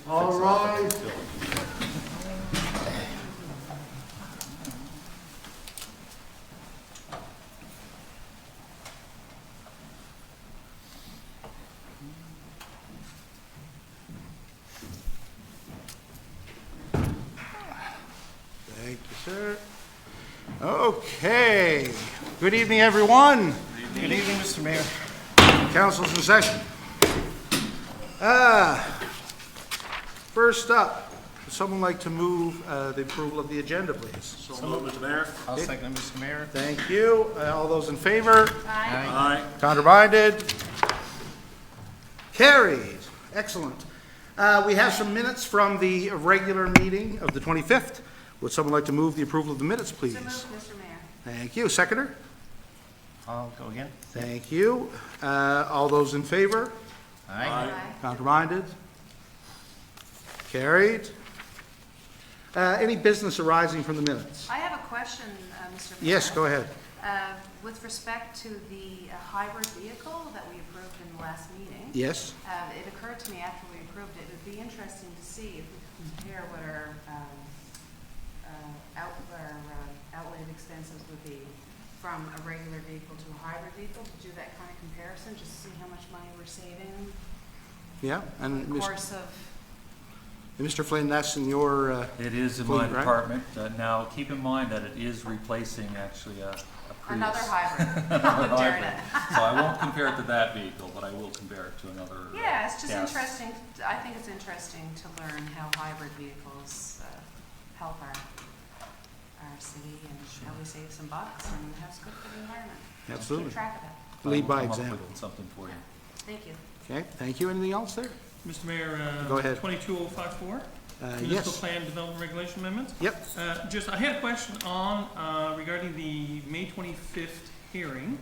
All right. Thank you, sir. Okay. Good evening, everyone. Good evening, Mr. Mayor. Council's in session. First up, would someone like to move the approval of the agenda, please? So moved, Mr. Mayor. I'll second, Mr. Mayor. Thank you. All those in favor? Aye. Counter-minded? Carried. Excellent. We have some minutes from the regular meeting of the 25th. Would someone like to move the approval of the minutes, please? So moved, Mr. Mayor. Thank you. Seconder? I'll go again. Thank you. All those in favor? Aye. Counter-minded? Carried. Any business arising from the minutes? I have a question, Mr. Mayor. Yes, go ahead. With respect to the hybrid vehicle that we approved in the last meeting. Yes? It occurred to me after we approved it, it'd be interesting to see if we could compare what our outlaid expenses would be from a regular vehicle to a hybrid vehicle, to do that kind of comparison, just to see how much money we're saving Yeah? in And the course of. Mr. Flynn, that's in your, It is in Fleet, my right? department. Now, keep in mind that it is replacing actually a Prius. Another hybrid. Another Darn hybrid. it. So I won't compare it to that vehicle, but I will compare it to another. Yeah, it's just gas. interesting, I think it's interesting to learn how hybrid vehicles help our city and how we save some bucks and have good for the environment. Absolutely. Keep track of it. I lead will by come up example. with something for you. Thank you. Okay, thank you. Anything else there? Mr. Mayor, Go ahead. 22054, municipal Yes. plan development regulation amendment. Yep. I had a question on, regarding the May 25th hearing,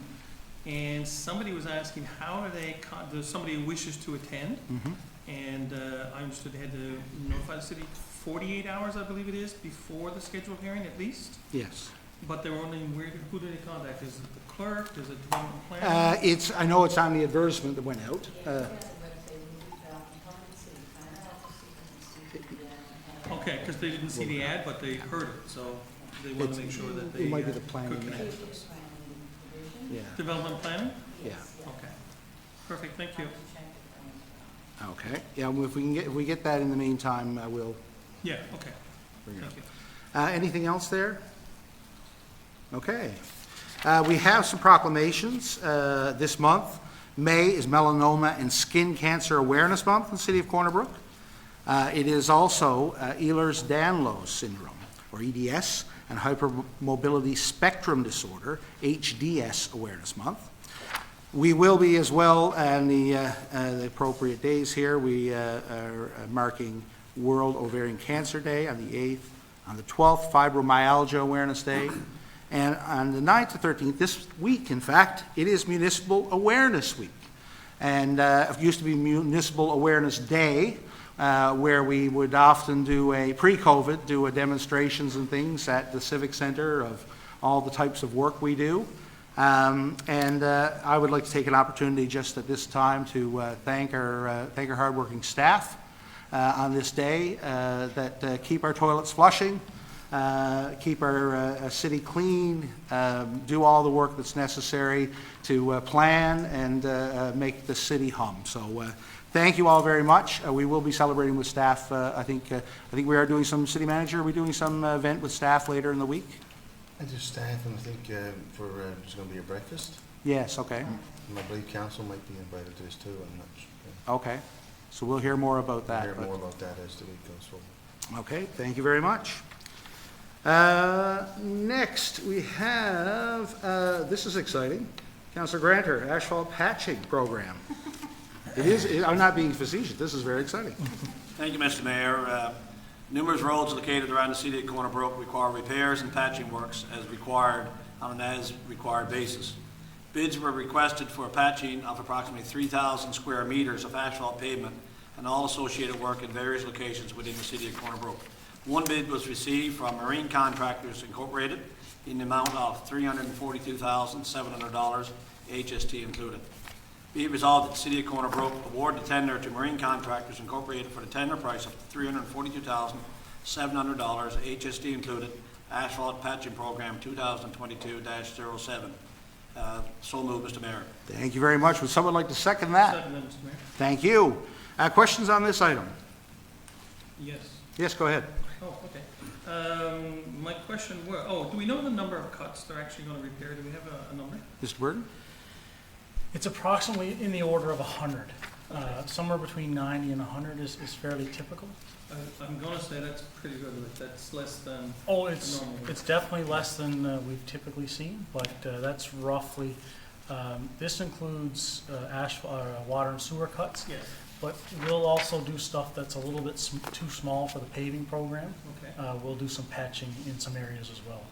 and somebody was asking how do they, does somebody who wishes to attend, Mhm. and I understood they had to notify the city 48 hours, I believe it is, before the scheduled hearing at least, Yes. but they were wondering who do they contact? Is it the clerk, is it development plan? I know it's on the advertisement that went out. Okay, because they didn't see the ad, but they heard it, so they wanted to make sure that they It might be could the planning. connect. Yeah, Development planning? yeah. Okay. Perfect, thank you. Okay. Yeah, well, if we get that in the meantime, we'll Yeah, okay, bring it thank up. you. Anything else there? Okay. We have some proclamations this month. May is Melanoma and Skin Cancer Awareness Month in the city of Corner Brook. It is also Ehlers-Danlos syndrome, or EDS, and Hypermobility Spectrum Disorder, HDS Awareness Month. We will be as well on the appropriate days here. We are marking World Ovarian Cancer Day on the 8th, on the 12th, Fibromyalgia Awareness Day, and on the 9th to 13th, this week, in fact, it is Municipal Awareness Week. And it used to be Municipal Awareness Day, where we would often do pre-COVID, do demonstrations and things at the Civic Center of all the types of work we do. I would like to take an opportunity just at this time to thank our hardworking staff on this day that keep our toilets flushing, keep our city clean, do all the work that's necessary to plan and make the city hum. So thank you all very much. We will be celebrating with staff. I think we are doing some, city manager, are we doing some event with staff later in the week? I just staff, and I think there's going to be a breakfast. Yes, okay. And I believe council might be invited to this too, I'm not sure. Okay. So we'll hear more about We'll that. hear but- more about that as the week goes forward. Okay, thank you very much. Next, we have, this is exciting, Councillor Granter, asphalt patching program. It is, I'm not being facetious, this is very exciting. Thank you, Mr. Mayor. Numerous roads located around the city of Corner Brook require repairs and patching works as required on an as-required basis. Bids were requested for patching of approximately 3,000 square meters of asphalt pavement and all associated work in various locations within the city of Corner Brook. One bid was received from Marine Contractors Incorporated in the amount of $342,700, HST included. Be it resolved that the City of Corner Brook award the tender to Marine Contractors Incorporated for the tender price of $342,700, HSD included, asphalt patching program 2022-07. So moved, Mr. Mayor. Thank you very much. Would someone like to second that? Second, then, Mr. Mayor. Thank you. Questions on this item? Yes. Yes, go ahead. Oh, okay. My question was, do we know the number of cuts they're actually gonna repair? Do we have a number? Mr. Burton? It's approximately in the order of 100. Somewhere between 90 and 100 is fairly typical. I'm gonna say that's pretty good, like, that's less than, Oh, it's Normal. definitely less than we've typically seen, but that's roughly, this includes water and sewer cuts, yes, but we'll also do stuff that's a little bit too small for the paving program. okay. We'll do some patching in some areas as well.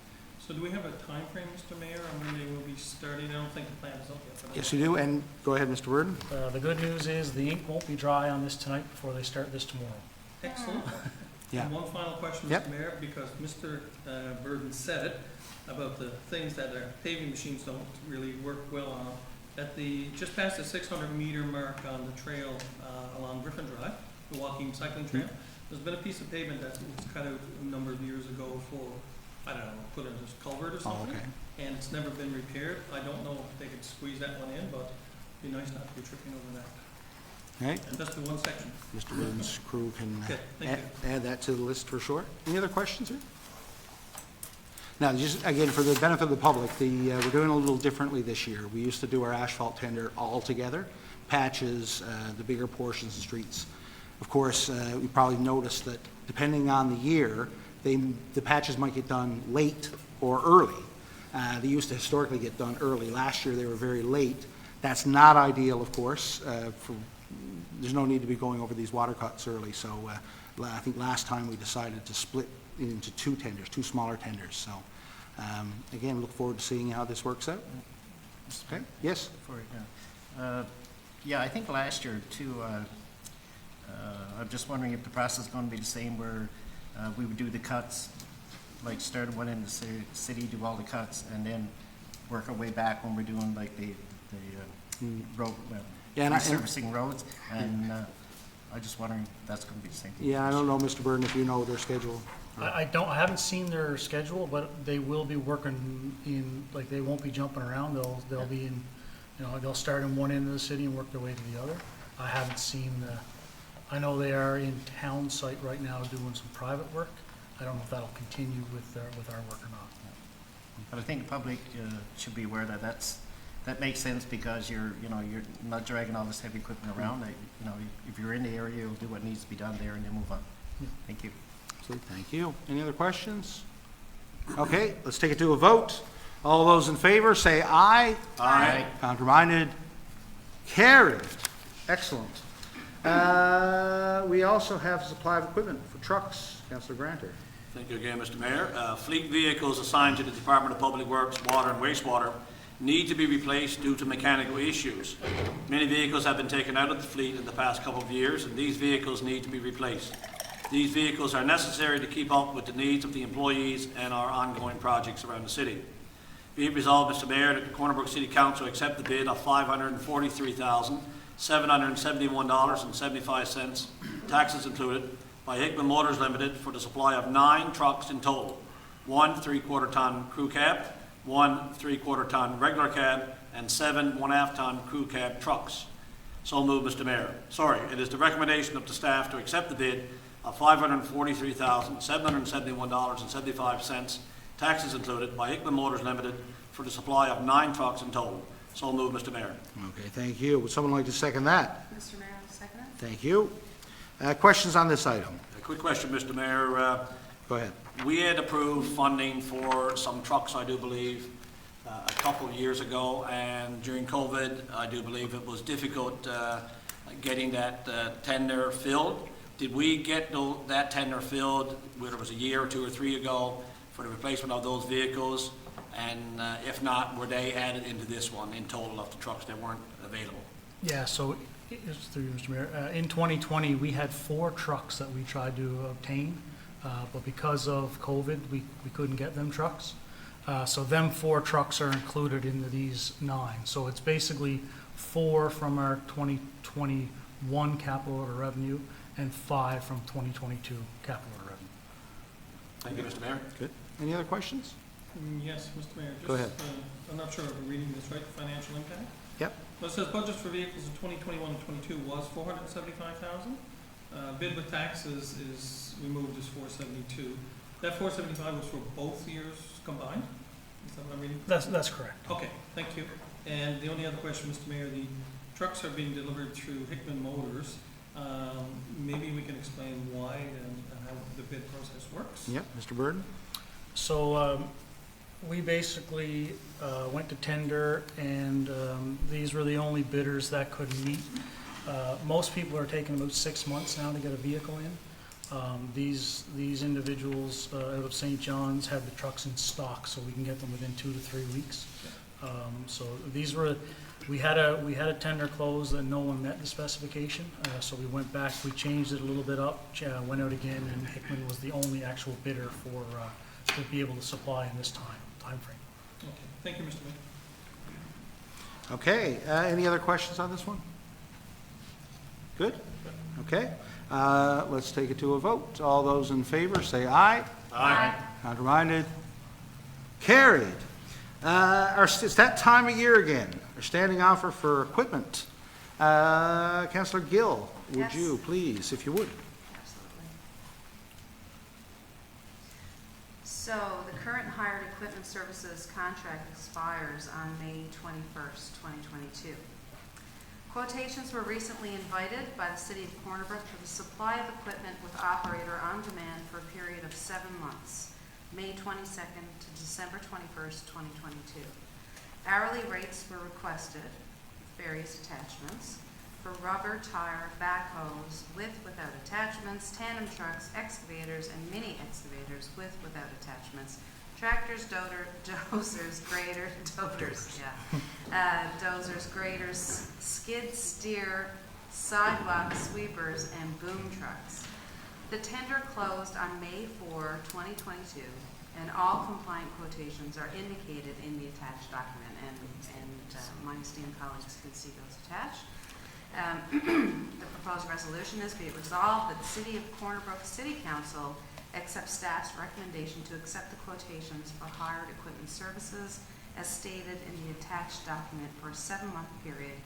So do we have a time frame, Mr. Mayor, on when they will be starting? I don't think the plan is up yet. but- Yes, you do, and go ahead, Mr. Burton. The good news is the ink won't be dry on this tonight before they start this tomorrow. Excellent. Yeah. And one final question, Yep. Mr. Mayor, because Mr. Burden said it, about the things that our paving machines don't really work well on. Just past the 600-meter mark on the trail along Griffin Drive, the walking cycling trail, there's been a piece of pavement that was cut out a number of years ago for, I don't know, put in this culvert or Oh, something. okay. And it's never been repaired. I don't know if they could squeeze that one in, but it'd be nice not to be tripping over that. Okay, And that's the one section. Mr. Burton's crew can Okay, thank add that to the list for sure. Any other questions here? Now, just again, for the benefit of the public, we're doing a little differently this year. We used to do our asphalt tender all together, patches, the bigger portions of streets. Of course, you probably noticed that depending on the year, the patches might get done late or early. They used to historically get done early. Last year, they were very late. That's not ideal, of course. There's no need to be going over these water cuts early. So I think last time we decided to split it into two tenders, two smaller tenders. So again, look forward to seeing how this works out. Okay, yes? Yeah, I think last year too, I'm just wondering if the process is going to be the same where we would do the cuts, like start one in the city, do all the cuts, and then work our way back when we're doing like the road, Yeah, and resurfacing roads, and I'm just wondering if that's going to be the same thing. Yeah, I don't know, Mr. Burton, if you know their schedule. I haven't seen their schedule, but they will be working in, like, they won't be jumping around. They'll be in, they'll start in one end of the city and work their way to the other. I haven't seen I know they are in town site right now doing some private work. I don't know if that'll continue with our work or not. But I think the public should be aware that that makes sense because you're not dragging all this heavy equipment around. If you're in the area, you'll do what needs to be done there and then move on. Thank you. Absolutely, thank you. Any other questions? Okay, let's take it to a vote. All those in favor, say aye. Aye. Counterminded? Carried. Excellent. We also have supply of equipment for trucks. Councillor Granter. Thank you again, Mr. Mayor. Fleet vehicles assigned to the Department of Public Works, Water and Wastewater need to be replaced due to mechanical issues. Many vehicles have been taken out of the fleet in the past couple of years, and these vehicles need to be replaced. These vehicles are necessary to keep up with the needs of the employees and our ongoing projects around the city. Be it resolved, Mr. Mayor, that the Corner Brook City Council accept the bid of $543,771.75, taxes included, by Hickman Motors Limited for the supply of 9 trucks in total, 1 3/4-ton crew cab, 1 3/4-ton regular cab, and 7 1/2-ton crew cab trucks. So moved, Mr. Mayor. Sorry, it is the recommendation of the staff to accept the bid of $543,771.75, taxes included, by Hickman Motors Limited for the supply of 9 trucks in total. So moved, Mr. Mayor. Okay, thank you. Would someone like to second that? Mr. Mayor, I'll second it. Thank you. Questions on this item? A quick question, Mr. Mayor. Go ahead. We had approved funding for some trucks, I do believe, a couple of years ago, and during COVID, I do believe it was difficult getting that tender filled. Did we get that tender filled, whether it was a year or 2 or 3 ago, for the replacement of those vehicles? And if not, were they added into this one in total of the trucks that weren't available? Yeah, so, it's through you, Mr. Mayor. In 2020, we had 4 trucks that we tried to obtain, but because of COVID, we couldn't get them trucks. So them 4 trucks are included into these 9. So it's basically 4 from our 2021 capital order revenue, and 5 from 2022 capital order revenue. Thank you, Mr. Mayor. Good. Any other questions? Yes, Mr. Mayor. Go ahead. I'm not sure if I'm reading this right, the financial impact. Yep. Well, it says budget for vehicles in 2021 and 22 was 475,000. Bid with taxes is removed as 472. That 475 was for both years combined? Is that what I'm reading? That's correct. Okay, thank you. And the only other question, Mr. Mayor, the trucks are being delivered through Hickman Motors. Maybe we can explain why and how the bid process works? Yep, Mr. Burden? So we basically went to tender, and these were the only bidders that could meet. Most people are taking about 6 months now to get a vehicle in. These individuals out of St. John's have the trucks in stock, so we can get them within 2 to 3 weeks. So these were, we had a tender close that no one met the specification, so we went back, we changed it a little bit up, went out again, and Hickman was the only actual bidder for to be able to supply in this time frame. Okay, thank you, Mr. Mayor. Okay, any other questions on this one? Good? Okay, let's take it to a vote. All those in favor, say aye. Aye. Counterminded? Carried. It's that time of year again. Our standing offer for equipment. Councillor Gill, would Yes. you please, if you would? Absolutely. So the current hired equipment services contract expires on May 21st, 2022. Quotations were recently invited by the City of Corner Brook for the supply of equipment with operator on demand for a period of 7 months, May 22nd to December 21st, 2022. Hourly rates were requested, with various attachments, for rubber, tire, backhoes, without attachments, tandem trucks, excavators, and mini excavators without attachments, tractors, dozers, graders, dozers, graders, skid steer, sidewalk sweepers, and boom trucks. The tender closed on May 4, 2022, and all compliant quotations are indicated in the attached document, and my esteemed colleagues can see those attached. The proposed resolution is be it resolved that the City of Corner Brook City Council accepts staff's recommendation to accept the quotations for hired equipment services as stated in the attached document for a 7-month period,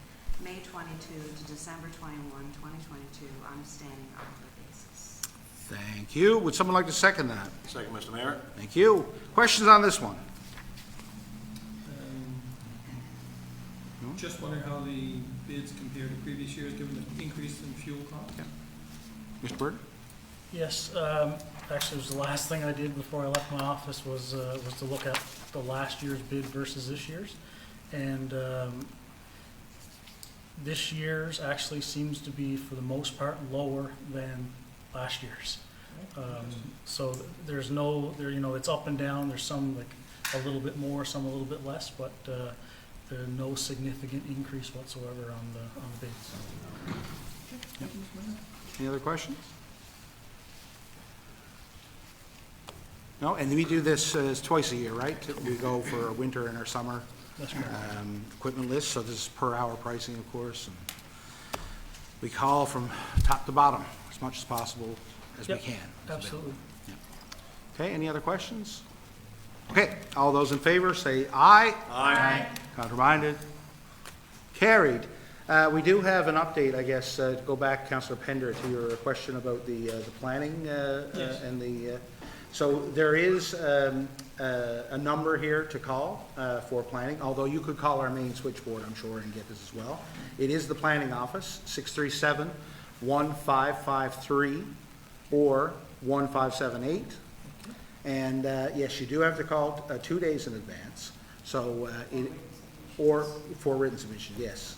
May 22 to December 21, 2022, on a standing offer basis. Thank you. Would someone like to second that? Second, Mr. Mayor. Thank you. Questions on this one? Just wondering how the bids compare to previous years, given the increase in fuel costs? Mr. Burden? Yes, actually, it was the last thing I did before I left my office was to look at the last year's bid versus this year's. And this year's actually seems to be, for the most part, lower than last year's. So there's no, it's up and down. There's some like a little bit more, some a little bit less, but there's no significant increase whatsoever on the bids. Thank you, Mr. Mayor. Any other questions? No, and we do this twice a year, right? We go for our winter and our summer That's correct. equipment list, so this is per hour pricing, of course. And we call from top to bottom as much as possible as we Yep, can. Absolutely. Okay, any other questions? Okay, all those in favor say aye. Aye. Counterminded? Carried. We do have an update, I guess, to go back, Councillor Pender, to your question about the planning Yes. and the, so there is a number here to call for planning, although you could call our main switchboard, I'm sure, and get this as well. It is the planning office, 637-1553 or 1578. And yes, you do have to call 2 days in advance, so, or for written submission, yes.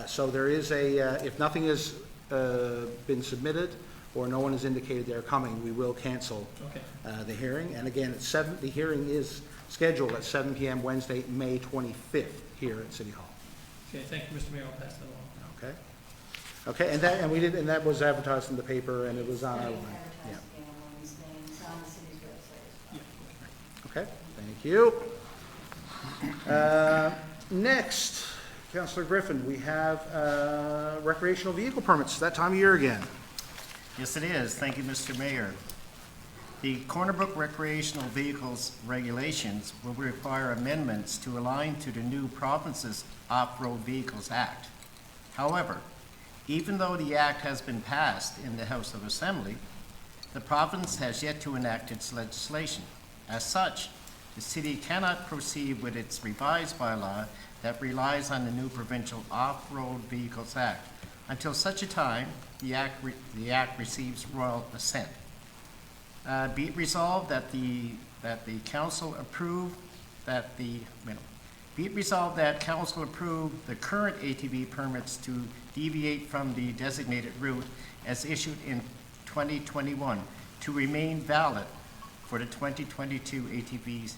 So there is if nothing has been submitted or no one has indicated they're coming, we will cancel Okay. the hearing. And again, the hearing is scheduled at 7 p.m. Wednesday, May 25th, here at City Hall. Okay, thank you, Mr. Mayor, I'll pass that along. Okay? Okay, and that was advertised in the paper and it was on our, yeah. Yeah, Okay, thank you. Next, Councillor Griffin, we have recreational vehicle permits, that time of year again. Yes, it is. Thank you, Mr. Mayor. The Corner Brook recreational vehicles regulations will require amendments to align to the new province's Off-Road Vehicles Act. However, even though the act has been passed in the House of Assembly, the province has yet to enact its legislation. As such, the city cannot proceed with its revised bylaw that relies on the new provincial Off-Road Vehicles Act until such a time the act receives royal assent. Be it resolved that the council approve be it resolved that council approve the current ATV permits to deviate from the designated route as issued in 2021 to remain valid for the 2022 ATV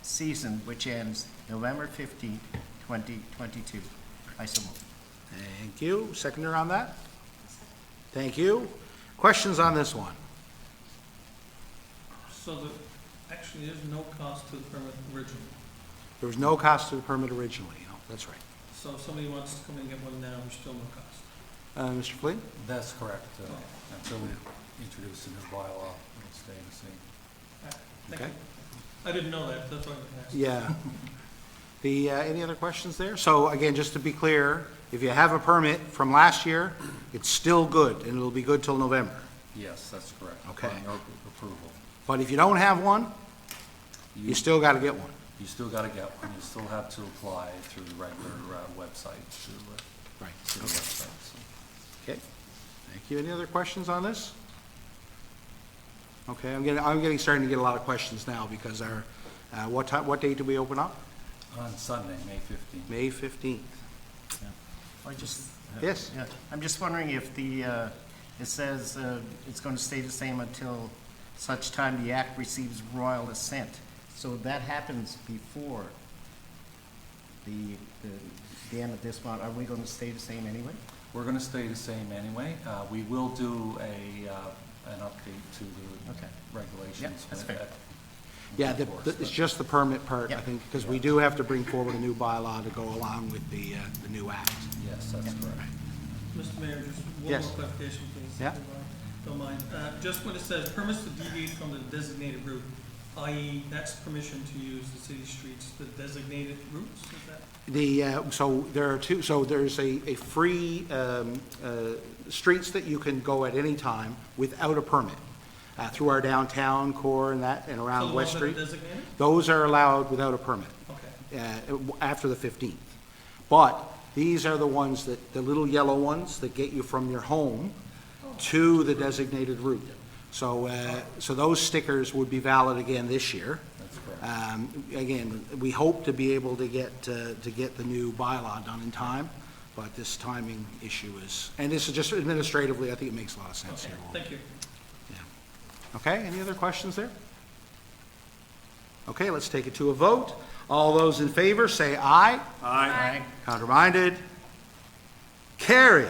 season, which ends November 15, 2022. I so move. Thank you. Seconder on that? Thank you. Questions on this one? So actually, there's no cost to the permit originally. There was no cost to the permit originally, no, that's right. So if somebody wants to come in and get one now, there's still no cost. Mr. Flynn? That's correct. Until we introduce a new bylaw, it'll stay the same. Thank Okay. you. I didn't know that, that's why I asked. Yeah. Any other questions there? So again, just to be clear, if you have a permit from last year, it's still good, and it'll be good till November. Yes, that's correct. Okay. Upon your approval. But if you don't have one, you still gotta get one. You still gotta get one. You still have to apply through the regular website, through Right. city website. So. Okay, thank you. Any other questions on this? Okay, I'm starting to get a lot of questions now because our, what date do we open up? On Sunday, May 15th. May 15th. I just. Yes. Yeah, I'm just wondering if it says it's going to stay the same until such time the act receives royal assent. So that happens before the end of this month. Are we going to stay the same anyway? We're gonna stay the same anyway. We will do an update to the Okay. regulations. Yep, that's when fair. that- Yeah, of course, it's but- just the permit part, I Yeah. think, because we do have to bring forward a new bylaw to go along with the new act. Yes, that's correct. Mr. Mayor, just one Yes. more clarification, please. Yeah. if you don't mind. Just when it says permits to deviate from the designated route, i.e. that's permission to use the city streets, the designated routes, is that? So there are two, so there's a free, streets that you can go at any time without a permit, through our downtown core and that, and So around the West ones that are Street. designated? Those are allowed without a permit, Okay. after the 15th. But these are the ones that, the little yellow ones that get you from your home to the designated route. So, so those stickers would be valid again this year. That's correct. Again, we hope to be able to get the new bylaw done in time, but this timing issue is, and this is just administratively, I think it makes a lot of sense Okay, here. thank you. Yeah. Okay, any other questions there? Okay, let's take it to a vote. All those in favor, say aye. Aye. Counterminded? Carried.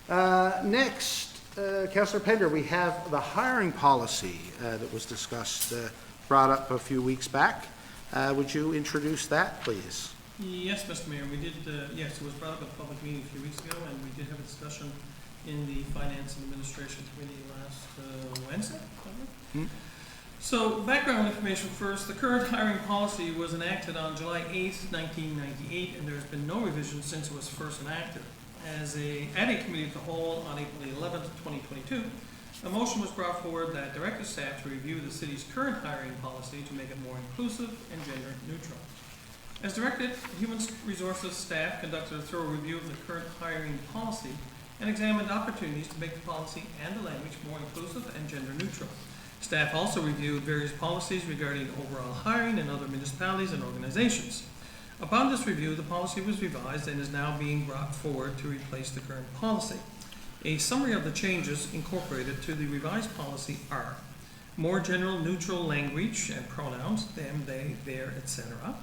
Next, Councillor Pender, we have the hiring policy that was discussed, brought up a few weeks back. Would you introduce that, please? Yes, Mr. Mayor, we did, yes, it was brought up at a public meeting a few weeks ago, and we did have a discussion in the Finance and Administration Committee last Wednesday. So, background information first, the current hiring policy was enacted on July 8th, 1998, and there's been no revision since it was first enacted. At a committee of the whole on April 11th, 2022, a motion was brought forward that directed staff to review the city's current hiring policy to make it more inclusive and gender neutral. As directed, Human Resources staff conducted a thorough review of the current hiring policy and examined opportunities to make the policy and the language more inclusive and gender neutral. Staff also reviewed various policies regarding overall hiring in other municipalities and organizations. Upon this review, the policy was revised and is now being brought forward to replace the current policy. A summary of the changes incorporated to the revised policy are more general neutral language and pronouns, them, they, their, etc.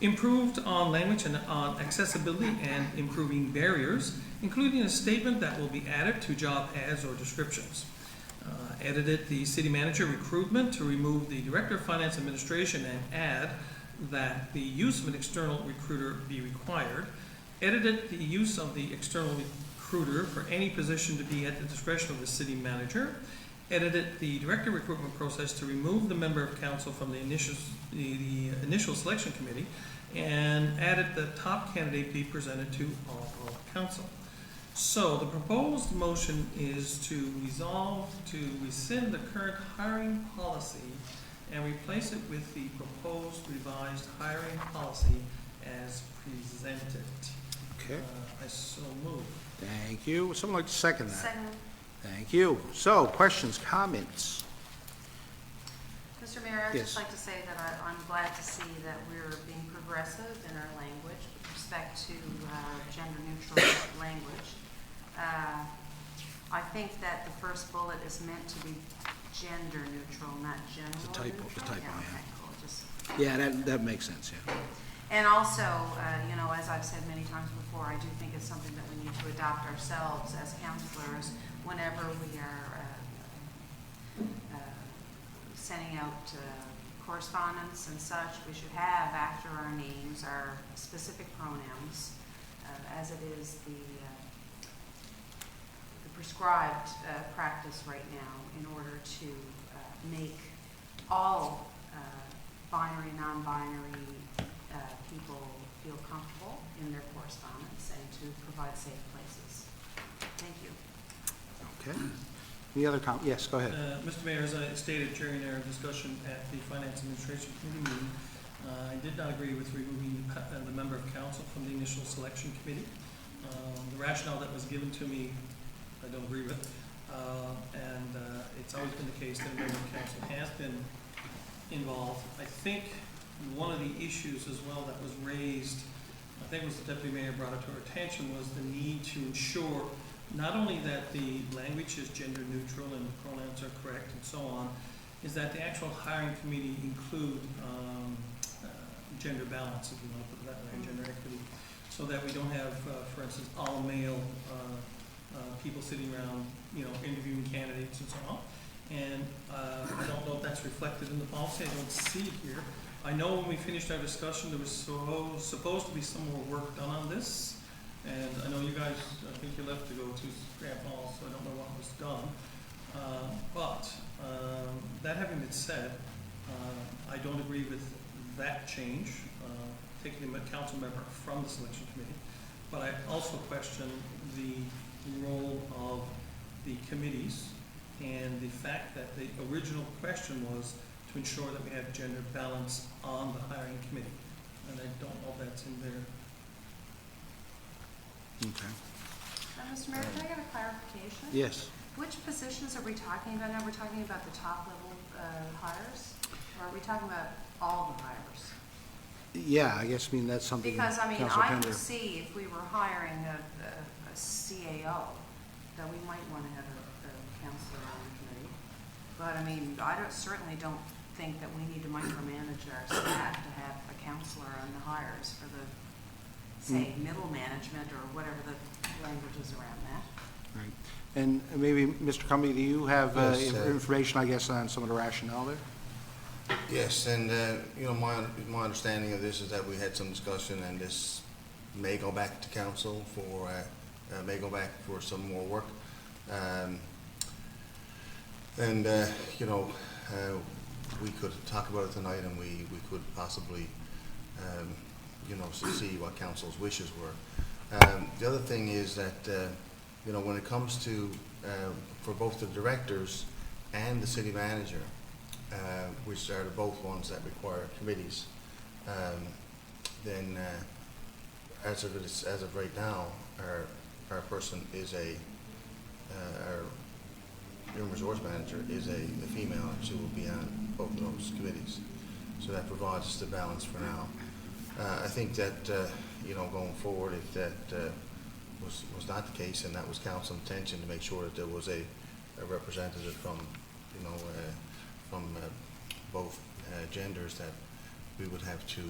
Improved on language and on accessibility and improving barriers, including a statement that will be added to job ads or descriptions. Edited the city manager recruitment to remove the director of finance administration and add that the use of an external recruiter be required. edited the use of the external recruiter for any position to be at the discretion of the city manager, edited the director recruitment process to remove the member of council from the initial selection committee, and added the top candidate be presented to all of council. So the proposed motion is to resolve to rescind the current hiring policy and replace it with the proposed revised hiring policy as presented. Okay, I so move. thank you. Would someone like to second that? Second. Thank you. So, questions, comments? Mr. Mayor, I'd Yes. just like to say that I'm glad to see that we're being progressive in our language with respect to gender-neutral language. I think that the first bullet is meant to be gender-neutral, not general typo, neutral. the typo, yeah. Okay, cool, just. Yeah, that makes sense, yeah. And also, as I've said many times before, I do think it's something that we need to adopt ourselves as counselors whenever we are sending out correspondence and such. We should have, after our names, our specific pronouns, as it is the prescribed practice right now in order to make all binary, non-binary people feel comfortable in their correspondence and to provide safe places. Thank you. Okay. Any other yes, go ahead. Mr. Mayor, as I stated during our discussion at the Finance Administration Committee meeting, I did not agree with removing the member of council from the initial selection committee. The rationale that was given to me, I don't agree with. And it's always been the case that a member of council has been involved. I think one of the issues as well that was raised, I think it was the deputy mayor brought it to our attention, was the need to ensure not only that the language is gender neutral and the pronouns are correct and so on, is that the actual hiring committee include gender balance, if you want to put it that way, gender equity, so that we don't have, for instance, all male people sitting around, interviewing candidates and so on. And I don't know if that's reflected in the policy. I don't see it here. I know when we finished our discussion, there was supposed to be some more work done on this. And I know you guys, I think you left to go to Grant Hall, so I don't know what was done. But that having been said, I don't agree with that change, taking a council member from the selection committee. But I also question the role of the committees and the fact that the original question was to ensure that we have gender balance on the hiring committee. And I don't know if that's in there. Okay. Mr. Mayor, can I get a clarification? Yes. Which positions are we talking about now? We're talking about the top level hires? Or are we talking about all the hires? Yeah, I guess, that's something Because, Councilor I Pender. could see if we were hiring a CAO, that we might want to have a counselor on the committee. But, I certainly don't think that we need to micromanage our staff to have a counselor on the hires for the, say, middle management or whatever the language is around that. Right. And maybe, Mr. Cumbie, do you have Yes, information, I guess, on some of the rationale there? Yes, and, my understanding of this is that we had some discussion, and this may go back to council for, some more work. We could talk about it tonight, and we could possibly, see what council's wishes were. The other thing is that, when it comes to, for both the directors and the city manager, which are both ones that require committees, then as of right now, our person is our human resource manager is a female, and she will be on both of those committees. So that provides us the balance for now. I think that, going forward, if that was not the case, and that was council's intention to make sure that there was a representative from, from both genders, that we would have to,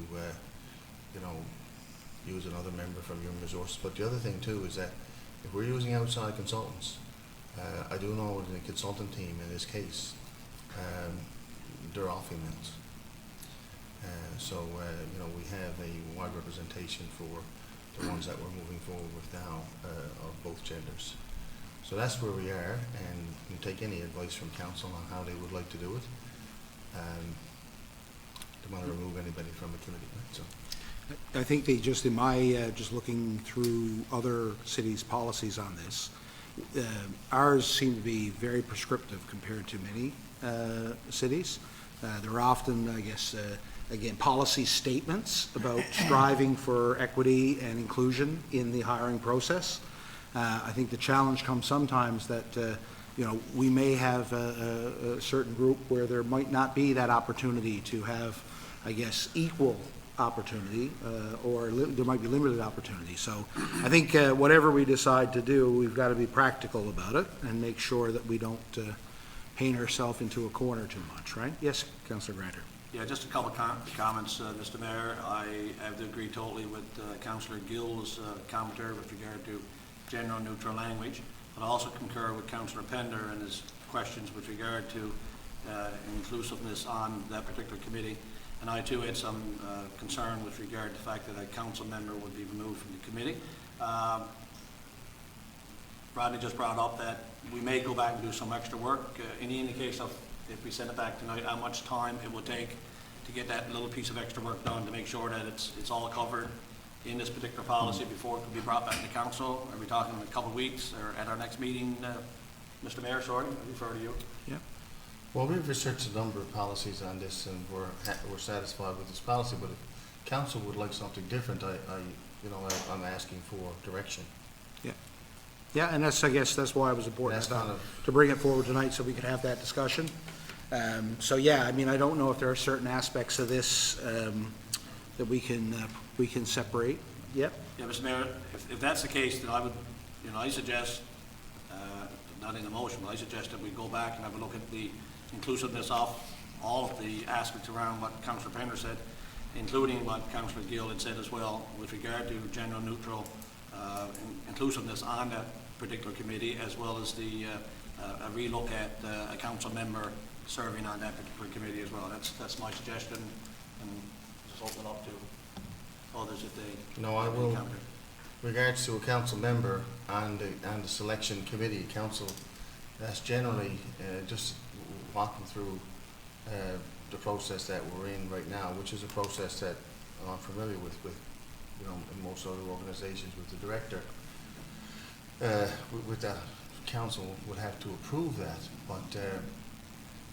use another member from human resources. But the other thing too is that if we're using outside consultants, I do know in the consultant team in this case, they're all females. So we have a wide representation for the ones that we're moving forward with now, of both genders. So that's where we are, and you take any advice from council on how they would like to do it. Don't want to remove anybody from the committee, right? So. I think they just, in my, just looking through other cities' policies on this, ours seem to be very prescriptive compared to many cities. There are often, I guess, again, policy statements about striving for equity and inclusion in the hiring process. I think the challenge comes sometimes that, we may have a certain group where there might not be that opportunity to have, I guess, equal opportunity, or there might be limited opportunity. So I think whatever we decide to do, we've got to be practical about it and make sure that we don't paint ourselves into a corner too much, right? Yes, Councillor Granter. Yeah, just a couple of comments, Mr. Mayor. I have to agree totally with Councillor Gill's commentary with regard to gender neutral language, but I also concur with Councillor Pender and his questions with regard to inclusiveness on that particular committee. And I too had some concern with regard to the fact that a council member would be removed from the committee. Rodney just brought up that we may go back and do some extra work. Any indication of, if we send it back tonight, how much time it will take to get that little piece of extra work done to make sure that it's all covered in this particular policy before it can be brought back to council? Are we talking in a couple of weeks or at our next meeting, Mr. Mayor? Sorry, I refer to you. Yeah. Well, we've researched a number of policies on this, and we're satisfied with this policy, but if council would like something different, I'm asking for direction. Yeah. Yeah, and that's, I guess, that's why it was important That's kind of- to bring it forward tonight so we could have that discussion. So, yeah, I mean, I don't know if there are certain aspects of this that we can separate. Yep. Yeah, Mr. Mayor, if that's the case, then I would, I suggest, not in the motion, but I suggest that we go back and have a look at the inclusiveness of all of the aspects around what Councillor Pender said, including what Councillor Gill had said as well with regard to gender neutral inclusiveness on that particular committee, as well as the a relook at a council member serving on that particular committee as well. That's my suggestion, and just open it up to others if they I will. encounter. Regards to a council member on the selection committee, council, that's generally just walking through the process that we're in right now, which is a process that I'm familiar with in most other organizations with the director. With that, council would have to approve that, but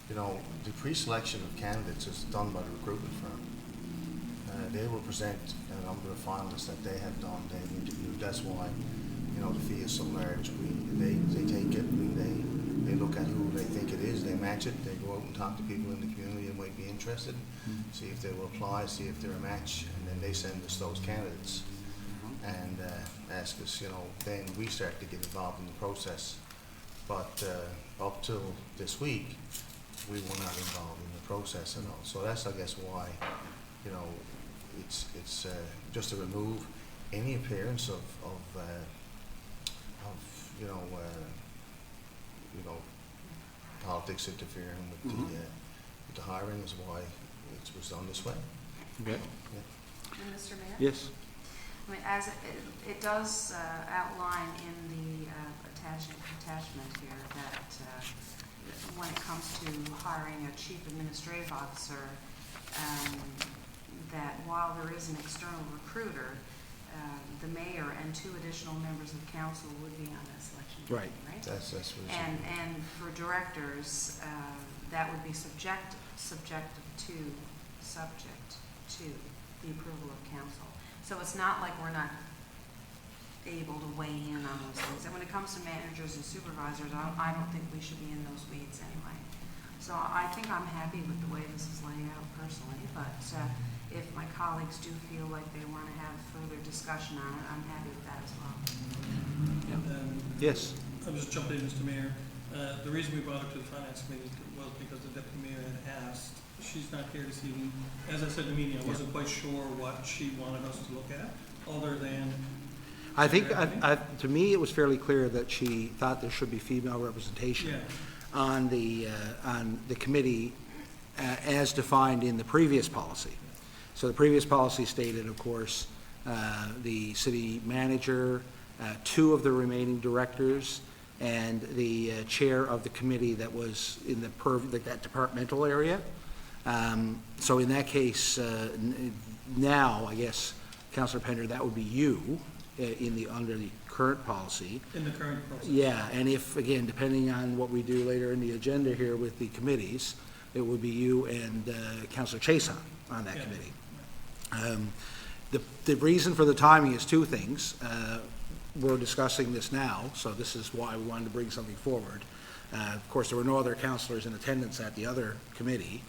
the pre-selection of candidates is done by the recruitment firm. They will present a number of finalists that they have done, they've interviewed. That's why, the fee is so large. They take it, and they look at who they think it is, they match it, they go out and talk to people in the community that might be interested, see if they will apply, see if they're a match, and then they send us those candidates and ask us, then we start to get involved in the process. But up till this week, we were not involved in the process at all. So that's, I guess, why, it's just to remove any appearance of politics interfering with the hiring is why it was done this way. Okay. And Mr. Mayor? Yes. I mean, as it does outline in the attachment here that when it comes to hiring a chief administrative officer, that while there is an external recruiter, the mayor and 2 additional members of the council would be on that selection committee, right? That's what it's. And for directors, that would be subject to the approval of council. So it's not like we're not able to weigh in on those things. And when it comes to managers and supervisors, I don't think we should be in those weeds anyway. So I think I'm happy with the way this is laid out personally, but if my colleagues do feel like they want to have further discussion on it, I'm happy with that as well. Yes. I'll just jump in, Mr. Mayor. The reason we brought it to the finance committee was because the deputy mayor had asked. She's not here this evening. As I said in the meeting, I wasn't quite sure what she wanted us to look at, other than. I think, to me, it was fairly clear that she thought there should be female representation on the committee as defined in the previous policy. So the previous policy stated, of course, the city manager, 2 of the remaining directors, and the chair of the committee that was in that departmental area. So in that case, now, I guess, Councillor Pender, that would be you under the current policy. In the current process. Yeah, and if, again, depending on what we do later in the agenda here with the committees, it would be you and Councillor Chason on that Yeah. committee. The reason for the timing is 2 things. We're discussing this now, so this is why we wanted to bring something forward. Of course, there were no other councillors in attendance at the other committee,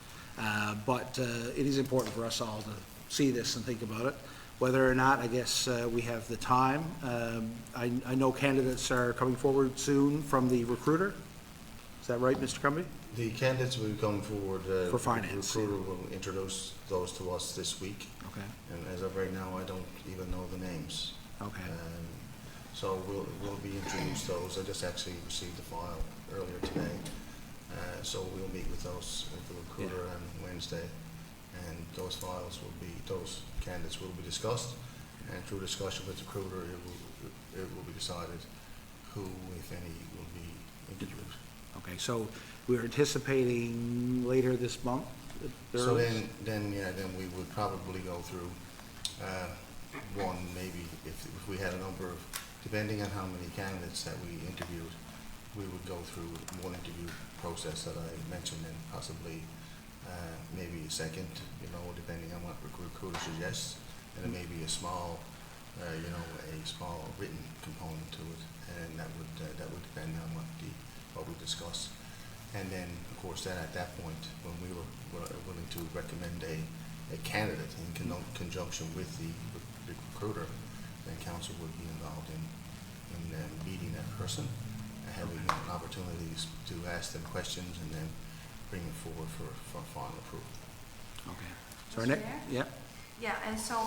but it is important for us all to see this and think about it. Whether or not, I guess, we have the time. I know candidates are coming forward soon from the recruiter. Is that right, Mr. Crumbie? The candidates will come forward. For finance, The recruiter will introduce those to us this week, Okay, and as of right now, I don't even know the names. okay. So we'll be introduced those. I just actually received the file earlier today. So we'll meet with the recruiter on Wednesday, and those candidates will be discussed, and through discussion with the recruiter, it will be decided who, if any, will be interviewed. Okay, so we're anticipating later this month? So then we would probably go through one, maybe if we had a number of, depending on how many candidates that we interviewed, we would go through one interview process that I mentioned, and possibly maybe a second, depending on what recruiter suggests, and then maybe a small written component to it, and that would depend on what we discuss. And then, of course, then at that point, when we were willing to recommend a candidate in conjunction with the recruiter, then council would be involved in meeting that person, having opportunities to ask them questions, and then bring it forward for final approval. Okay. So our Mr. next, Mayor? yeah, Yeah, and so,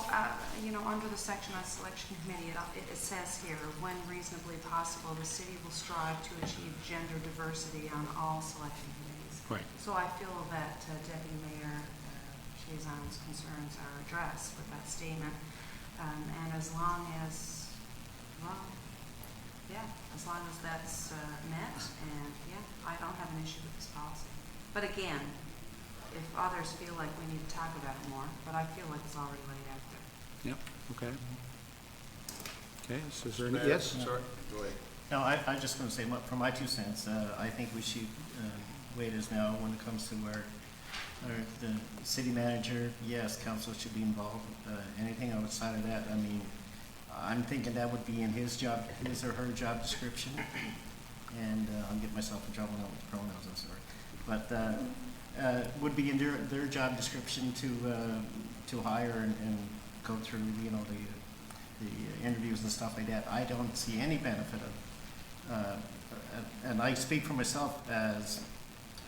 under the section on selection committee, it says here, when reasonably possible, the city will strive to achieve gender diversity on all selection committees. right. So I feel that Deputy Mayor Chazon's concerns are addressed with that statement. And as long as, as long as that's met, and I don't have an issue with this policy. But again, if others feel like we need to talk about it more, but I feel like it's already laid out there. Yep, okay. Okay, so is there any, yes? Sorry, go ahead. No, I just want to say, from my 2 cents, I think we should wait as now when it comes to where the city manager, yes, council should be involved. Anything outside of that, I mean, I'm thinking that would be in his or her job description. And I'll get myself in trouble now with the pronouns, I'm sorry. But would be in their job description to hire and go through, the interviews and stuff like that. I don't see any benefit of, and I speak for myself as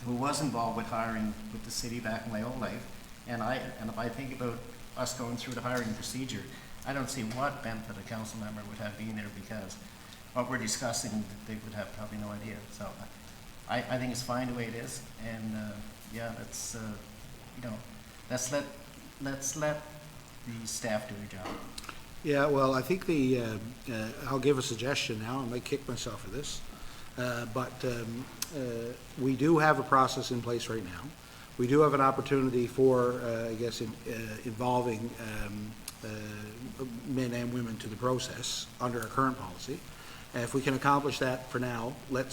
who was involved with hiring with the city back in my old life, and if I think about us going through the hiring procedure, I don't see what benefit a council member would have being there, because what we're discussing, they would have probably no idea. So I think it's fine the way it is, and let's let the staff do their job. Yeah, well, I think I'll give a suggestion now, I might kick myself for this, but we do have a process in place right now. We do have an opportunity for, involving men and women to the process under our current policy. And if we can accomplish that for now, let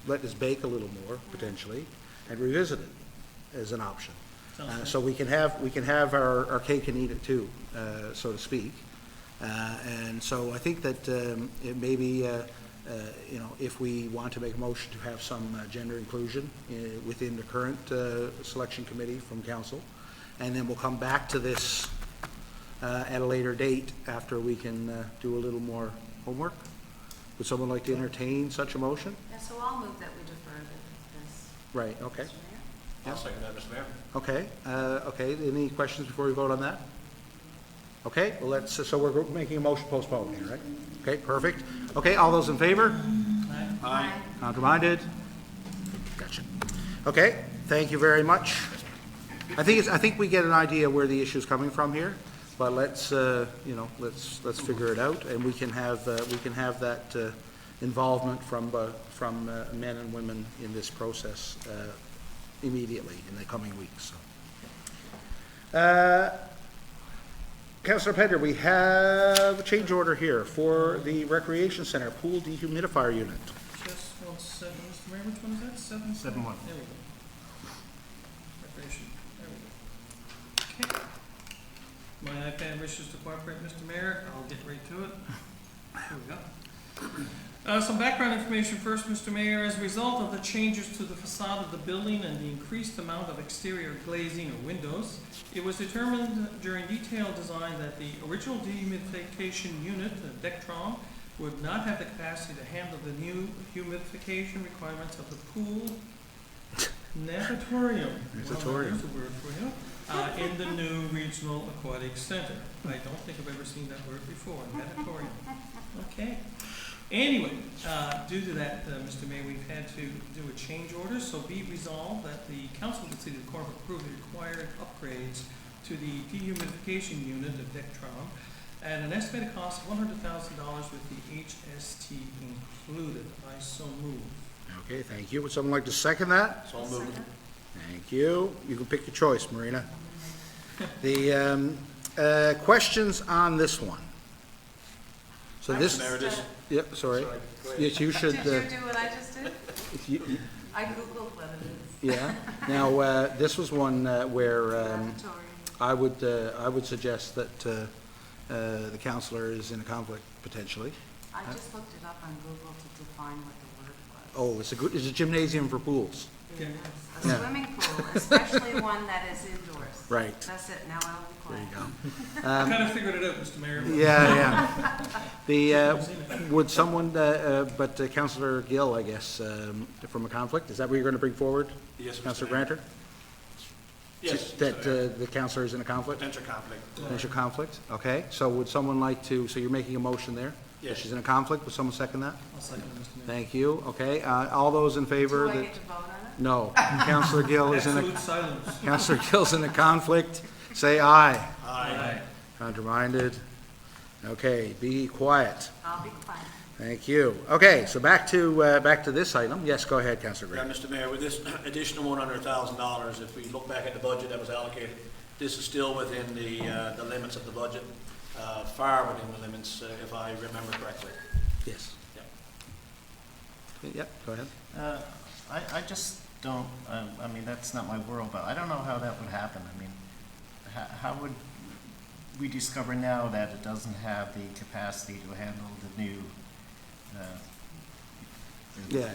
this bake a little more, potentially, and revisit it as an option. So we can have our cake and eat it too, so to speak. And so I think that it may be, if we want to make a motion to have some gender inclusion within the current selection committee from council, and then we'll come back to this at a later date after we can do a little more homework. Would someone like to entertain such a motion? Yeah, so I'll move that we defer this, Right, okay. Mr. Mayor. I'll second that, Mr. Mayor. Okay, any questions before we vote on that? Okay, well, so we're making a motion to postpone here, right? Okay, perfect. Okay, all those in favor? Aye. Counter-minded? Gotcha. Okay, thank you very much. I think we get an idea where the issue's coming from here, but let's, let's figure it out, and we can have that involvement from men and women in this process immediately in the coming weeks. Councillor Pender, we have a change order here for the Recreation Center pool dehumidifier unit. Just 1 second, Mr. Mayor, which one is that? 7-1. There we go. Recreation, there we go. Okay. My iPad wishes to cooperate, Mr. Mayor, I'll get right to it. Here we go. Some background information first, Mr. Mayor. As a result of the changes to the facade of the building and the increased amount of exterior glazing or windows, it was determined during detailed design that the original dehumidification unit, the Dectron, would not have the capacity to handle the new humidification requirements of the pool natatorium. Well, there's a word for you. In the new regional aquatic center. I don't think I've ever seen that word before, natatorium. Okay. Anyway, due to that, Mr. Mayor, we've had to do a change order, so be it resolved that the Council of the City of Corbett approve the required upgrades to the dehumidification unit of Dectron at an estimated cost of $100,000 with the HST included. I so move. Okay, thank you. Would someone like to second that? So moved. Thank you. You can pick your choice, Marina. The questions on this one. So this, Mayor, this, yep, sorry. Yes, you should, Did you do what I just did? I Googled what it is. yeah. Now, this was one where Laboratory. I would suggest that the councillor is in a conflict potentially. I just looked it up on Google to define what the word was. Oh, it's a gymnasium for pools. It is Yeah. a swimming pool, especially one that is indoors. Right. That's it, now I'll be There quiet. you go. I kind of figured it out, Mr. Mayor. Yeah. Would someone, but Councillor Gill, I guess, from a conflict, is that what you're going to bring forward? yes, Mr. Councillor Mayor. Granter? Yes. That Mr. Mayor. the councillor is in a conflict? Potential conflict. Potential conflict? Okay, so would someone like to, so you're making a motion there? That Yes. she's in a conflict, would someone second that? I'll second it, Mr. Mayor. Thank you, okay, all those in favor Do I that? get to vote on it? No, Councillor Gill is in a, Absolute silence. Councillor Gill's in a conflict, say aye. Aye. Counterminded? Okay, be quiet. I'll be quiet. Thank you. Okay, so back to this item. Yes, go ahead, Councillor Yeah, Gray. Mr. Mayor, with this additional $100,000, if we look back at the budget that was allocated, this is still within the limits of the budget, far within the limits, if I remember correctly. Yes. Yeah. Yeah, go ahead. I just don't, I mean, that's not my world, but I don't know how that would happen. I mean, how would we discover now that it doesn't have the capacity to handle the new, Yeah.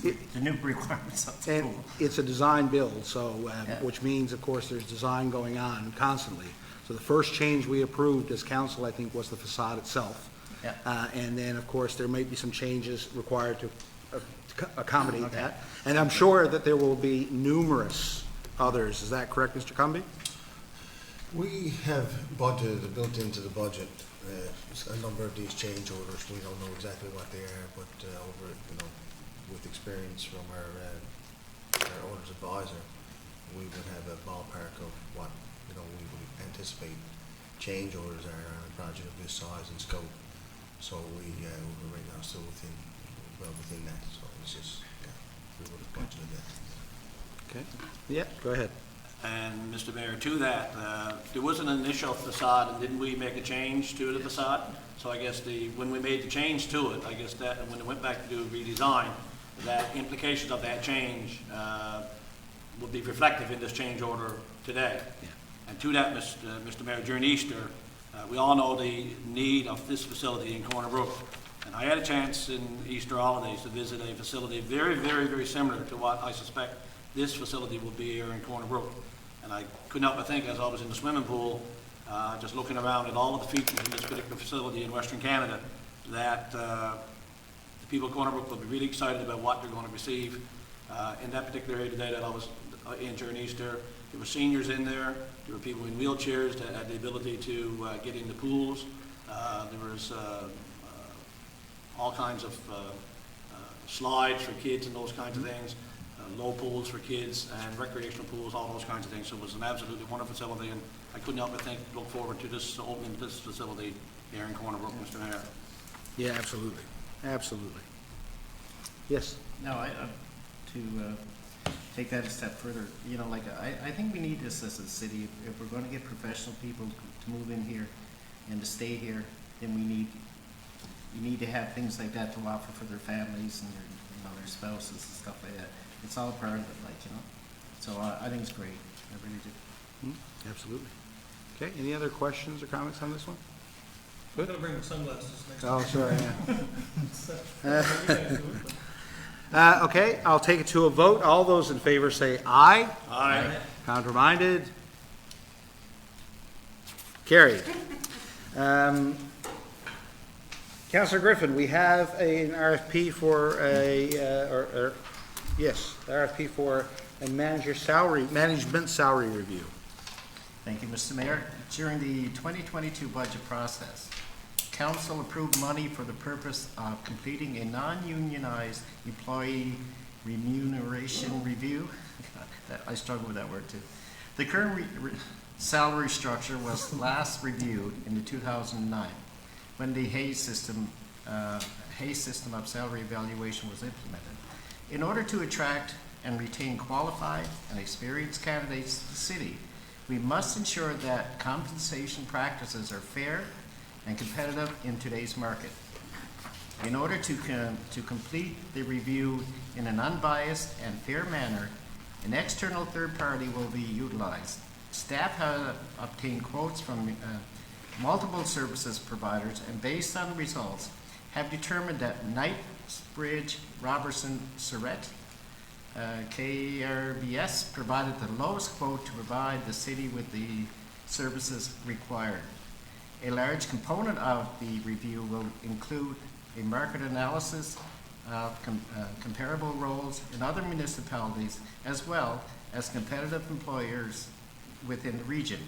the new requirements of the And pool? it's a design build, so, Yeah. which means, of course, there's design going on constantly. So the first change we approved as council, I think, was the facade itself. Yeah. And then, of course, there may be some changes required to accommodate that. And I'm sure that there will be numerous others. Is that correct, Mr. Cumby? We have budgeted, built into the budget, a number of these change orders. We don't know exactly what they are, but over, with experience from our owner's advisor, we would have a ballpark of what, we would anticipate change orders are on a project of this size and scope. So we're right now still within that, so it's just, we would have budgeted that. Okay. Yeah, go ahead. And Mr. Mayor, to that, there was an initial facade, and didn't we make a change to the facade? So I guess when we made the change to it, I guess that, and when it went back to do a redesign, that implications of that change would be reflective in this change order today. Yeah. And to that, Mr. Mayor, during Easter, we all know the need of this facility in Corner Brook. And I had a chance in Easter holidays to visit a facility very, very, very similar to what I suspect this facility will be here in Corner Brook. And I couldn't help but think, as I was in the swimming pool, just looking around at all of the features in this particular facility in Western Canada, that the people of Corner Brook will be really excited about what they're going to receive. In that particular area today that I was in during Easter, there were seniors in there, there were people in wheelchairs that had the ability to get in the pools. There was all kinds of slides for kids and those kinds of things. low pools for kids and recreational pools, all those kinds of things. So it was an absolutely wonderful facility, and I couldn't help but look forward to this opening this facility here in Corner Brook, Mr. Mayor. Yeah, absolutely, absolutely. Yes? No, to take that a step further, you know, like, I think we need this as a city. If we're gonna get professional people to move in here and to stay here, then you need to have things like that to offer for their families and their spouses and stuff like that. It's all part of it, like, you know. So I think it's great. I really do. Absolutely. Okay, any other questions or comments on this one? I'm gonna bring my sunglasses next Oh, time. sorry, So, you guys do it, but- yeah. Okay, I'll take it to a vote. All those in favor say aye. Aye. Counterminded? Carried. Councillor Griffin, we have an RFP for RFP for a management salary review. Thank you, Mr. Mayor. During the 2022 budget process, council approved money for the purpose of completing a non-unionized employee remuneration review. I struggle with that word too. The current salary structure was last reviewed in 2009 when the Hayes system of salary evaluation was implemented. In order to attract and retain qualified and experienced candidates to the city, we must ensure that compensation practices are fair and competitive in today's market. In order to complete the review in an unbiased and fair manner, an external third party will be utilized. Staff have obtained quotes from multiple services providers, and based on the results, have determined that Knightsbridge, Robertson, Surrett, KRBS provided the lowest quote to provide the city with the services required. A large component of the review will include a market analysis of comparable roles in other municipalities, as well as competitive employers within the region.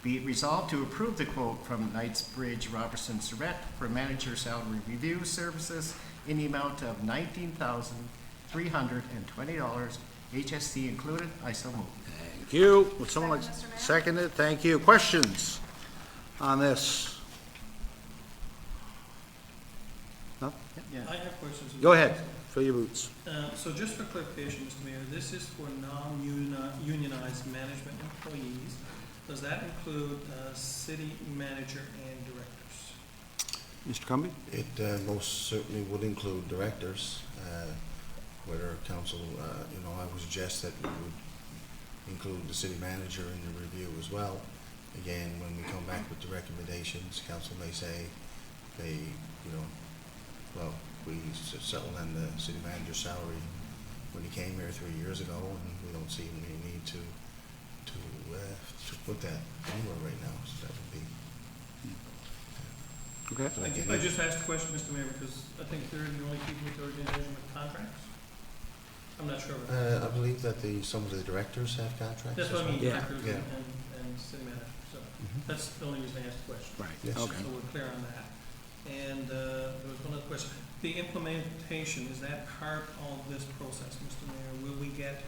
Be it resolved to approve the quote from Knightsbridge, Robertson, Surrett for manager salary review services in the amount of $19,320, HST included. I so move. Thank you. Would someone like Second, Mr. Mayor. second it? Thank you. Questions on this? No? Yeah. I have questions. Go ahead. Fill your boots. So just for clarification, Mr. Mayor, this is for non-unionized management employees. Does that include city manager and directors? Mr. Cumby? It most certainly would include directors, whether council, I would suggest that we would include the city manager in the review as well. Again, when we come back with the recommendations, council may say we settled on the city manager's salary when he came here 3 years ago, and we don't see any need to put that anywhere right now, so that would be. Okay. but again, I just asked the question, Mr. Mayor, because I think they're the only people with the organization with contracts. I'm not sure. I believe that some of the directors have contracts. That's what I mean, Yeah. directors Yeah. and city manager, so Mhm. that's the only reason I asked the question. Right, Yes. okay. So we're clear on that. And there was one other question. The implementation, is that part of this process, Mr. Mayor? Will we get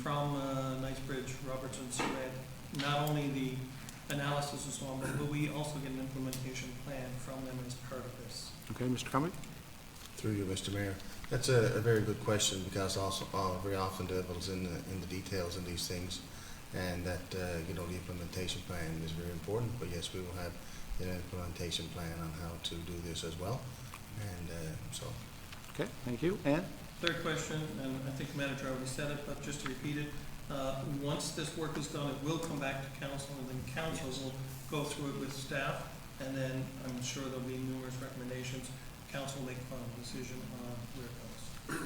from Knightsbridge, Robertson, Surrett, not only the analysis and so on, but will we also get an implementation plan from them as part of this? Okay, Mr. Cumby? Through you, Mr. Mayor. That's a very good question, because also very often the devil's in the details in these things, and that the implementation plan is very important. But yes, we will have an implementation plan on how to do this as well, and so. Okay, thank you. Ann? Third question, and I think the manager already said it, but just to repeat it, once this work is done, it will come back to council, and then council will go through it with staff, and then I'm sure there'll be numerous recommendations. Council will make a final decision on where it goes.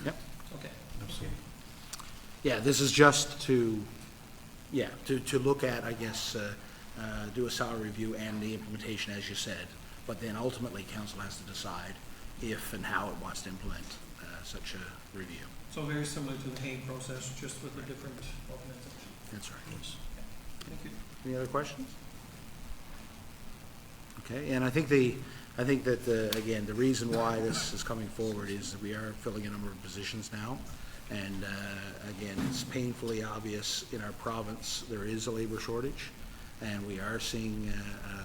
Yep. Okay. Absolutely. Yeah, this is just to look at, I guess, do a salary review and the implementation, as you said. But then ultimately, council has to decide if and how it wants to implement such a review. So very similar to the Hague process, just with a different organization. That's right. Yes. Thank you. Any other questions? Okay, and I think that again, the reason why this is coming forward is that we are filling a number of positions now, And again, it's painfully obvious in our province, there is a labor shortage, and we are seeing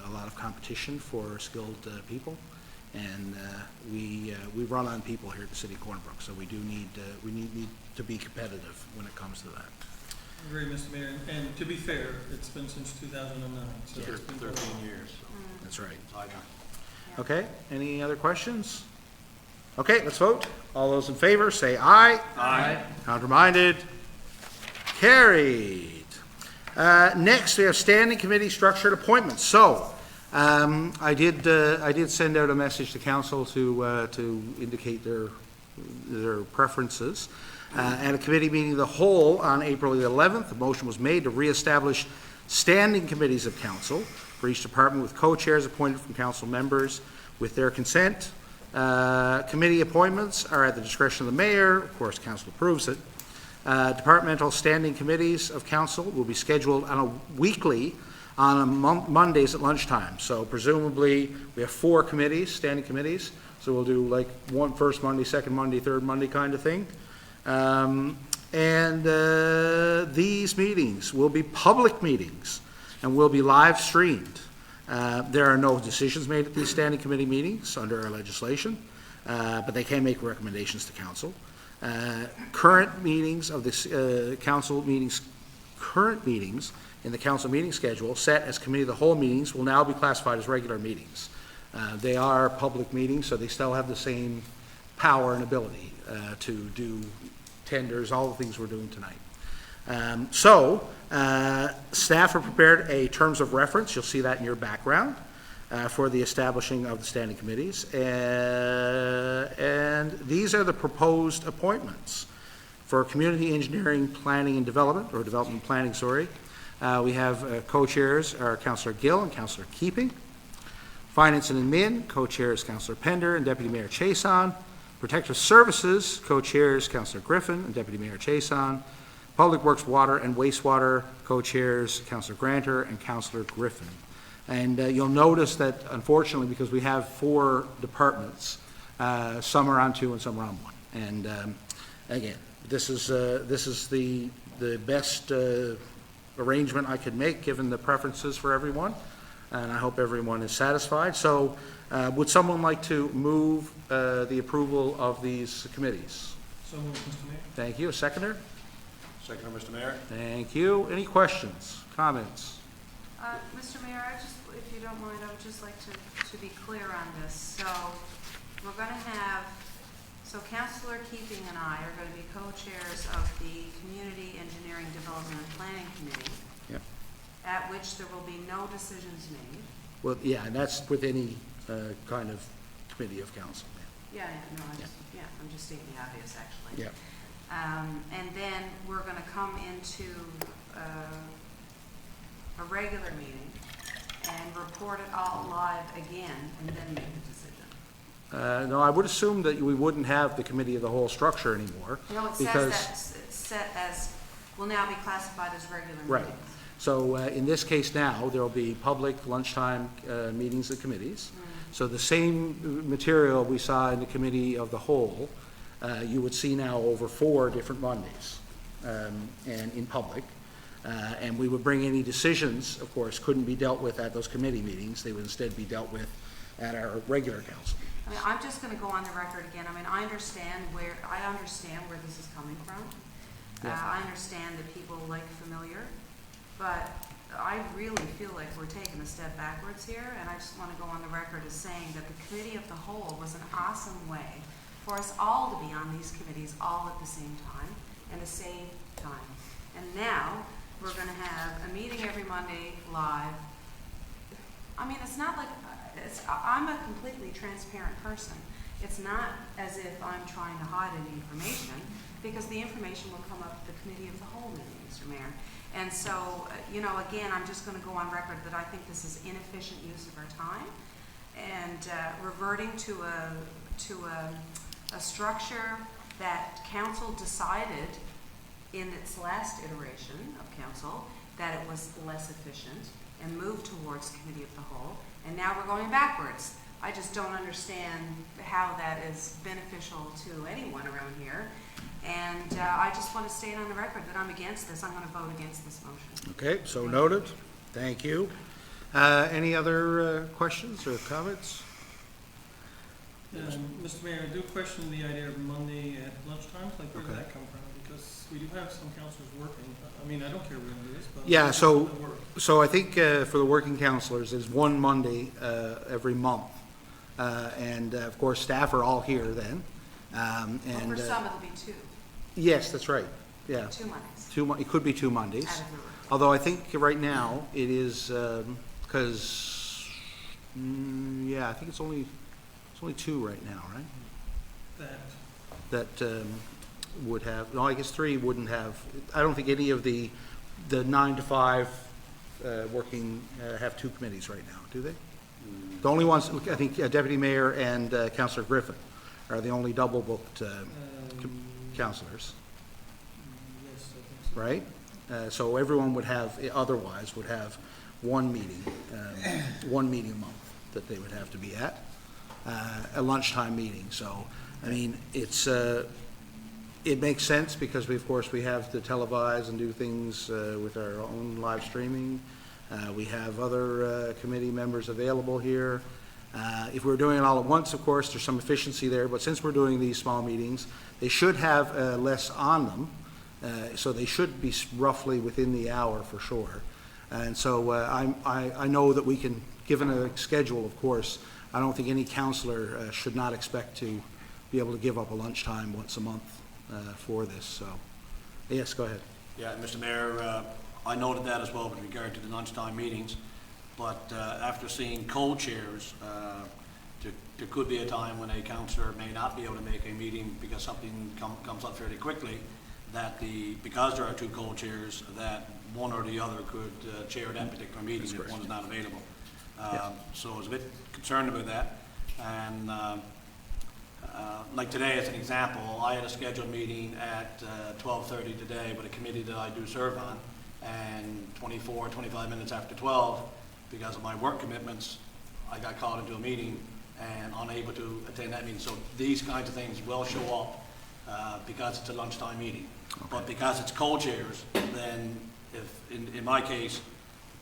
a lot of competition for skilled people. And we run on people here at the City of Corner Brook, so we do need to be competitive when it comes to that. I agree, Mr. Mayor, and to be fair, it's been since 2009, so Yeah. it's been 13 years. That's right. So I know. Okay, any other questions? Okay, let's vote. All those in favor, say aye. Aye. Counterminded? Carried. Next, we have standing committee structured appointments. So, I did send out a message to council to indicate their preferences. At a committee meeting of the whole on April the 11th, the motion was made to reestablish standing committees of council for each department with co-chairs appointed from council members with their consent. Committee appointments are at the discretion of the mayor. Of course, council approves it. Departmental standing committees of council will be scheduled on Mondays at lunchtime. So presumably, we have 4 committees, standing committees. So we'll do like one first Monday, second Monday, third Monday kind of thing. These meetings will be public meetings and will be live streamed. There are no decisions made at these standing committee meetings under our legislation, but they can make recommendations to council. Current meetings in the council meeting schedule set as committee of the whole meetings will now be classified as regular meetings. They are public meetings, so they still have the same power and ability to do tenders, all the things we're doing tonight. Staff have prepared a terms of reference, you'll see that in your background, for the establishing of the standing committees. And these are the proposed appointments. For community engineering, planning and development, or development planning, sorry, we have co-chairs are Councillor Gill and Councillor Keeping. Finance and Admin, co-chairs Councillor Pender and Deputy Mayor Chason. Protective Services, co-chairs Councillor Griffin and Deputy Mayor Chason. Public Works, Water and Wastewater, co-chairs Councillor Granter and Councillor Griffin. And you'll notice that unfortunately, because we have 4 departments, some are on 2 and some are on 1. And again, this is the best arrangement I could make given the preferences for everyone. And I hope everyone is satisfied. So would someone like to move the approval of these committees? So moved, Mr. Mayor. Thank you. A seconder? Second, Mr. Mayor. Thank you. Any questions, comments? Mr. Mayor, if you don't mind, I would just like to be clear on this. So we're going to have, Councillor Keeping and I are going to be co-chairs of the Community Engineering Development and Planning Committee, Yep. at which there will be no decisions made. Well, yeah, and that's with any kind of committee of council. I'm just stating the obvious, actually. Yeah. And then we're going to come into a regular meeting and report it all live again and then make a decision. No, I would assume that we wouldn't have the committee of the whole structure anymore. No, it because- says that it's set as, will now be classified as regular Right. meetings. So in this case now, there will be public lunchtime meetings of committees. So the same material we saw in the committee of the whole, you would see now over 4 different Mondays and in public. And we would bring any decisions, of course, couldn't be dealt with at those committee meetings. They would instead be dealt with at our regular council. I mean, I'm just going to go on the record again. I mean, I understand where this is coming from. Yeah. I understand that people like familiar, but I really feel like we're taking a step backwards here, and I just want to go on the record as saying that the committee of the whole was an awesome way for us all to be on these committees all at the same time and to save time. And now, we're going to have a meeting every Monday live. I mean, it's not like, I'm a completely transparent person. It's not as if I'm trying to hide any information, because the information will come up at the committee of the whole meeting, Mr. Mayor. And so, again, I'm just going to go on record that I think this is inefficient use of our time, and reverting to a structure that council decided in its last iteration of council that it was less efficient and moved towards committee of the whole, and now we're going backwards. I just don't understand how that is beneficial to anyone around here. And I just want to state on the record that I'm against this. I'm going to vote against this motion. Okay, so noted. Thank you. Any other questions or comments? Mr. Mayor, I do question the idea of Monday at lunchtime, like where did Okay. that come from? Because we do have some councillors working. I mean, I don't care when it is, but. Yeah, so- it works. So I think for the working counselors, there's one Monday every month. And of course, staff are all here then. Well, And for some, it'll be two yes, that's right. Yeah, Mondays it could be 2 Mondays. out of the room. Although I think right now it is, because, yeah, I think it's only 2 right now, right? That would have, no, I guess 3 wouldn't have, I don't think any of the 9 to 5 working have 2 committees right now, do they? The only ones, I think Deputy Mayor and Councillor Griffin are the only double-booked councillors, Yes, I think so. right? So everyone would have, otherwise, would have one meeting a month that they would have to be at, a lunchtime meeting. So, I mean, it makes sense because we, of course, we have to televise and do things with our own live streaming. We have other committee members available here. If we're doing it all at once, of course, there's some efficiency there, but since we're doing these small meetings, they should have less on them, so they should be roughly within the hour for sure. And so I know that we can, given a schedule, of course, I don't think any councillor should not expect to be able to give up a lunchtime once a month for this, so, yes, go ahead. Yeah, Mr. Mayor, I noted that as well with regard to the lunchtime meetings, but after seeing co-chairs, there could be a time when a councillor may not be able to make a meeting because something comes up fairly quickly, that because there are 2 co-chairs, that one or the other could chair that particular meeting if one is not available. So I was a bit concerned about that, and like today, as an example, I had a scheduled meeting at 12:30 today with a committee that I do serve on, and 25 minutes after 12, because of my work commitments, I got called into a meeting and unable to attend that meeting. So these kinds of things will show up because it's a lunchtime meeting. But because it's co-chairs, then if, in my case,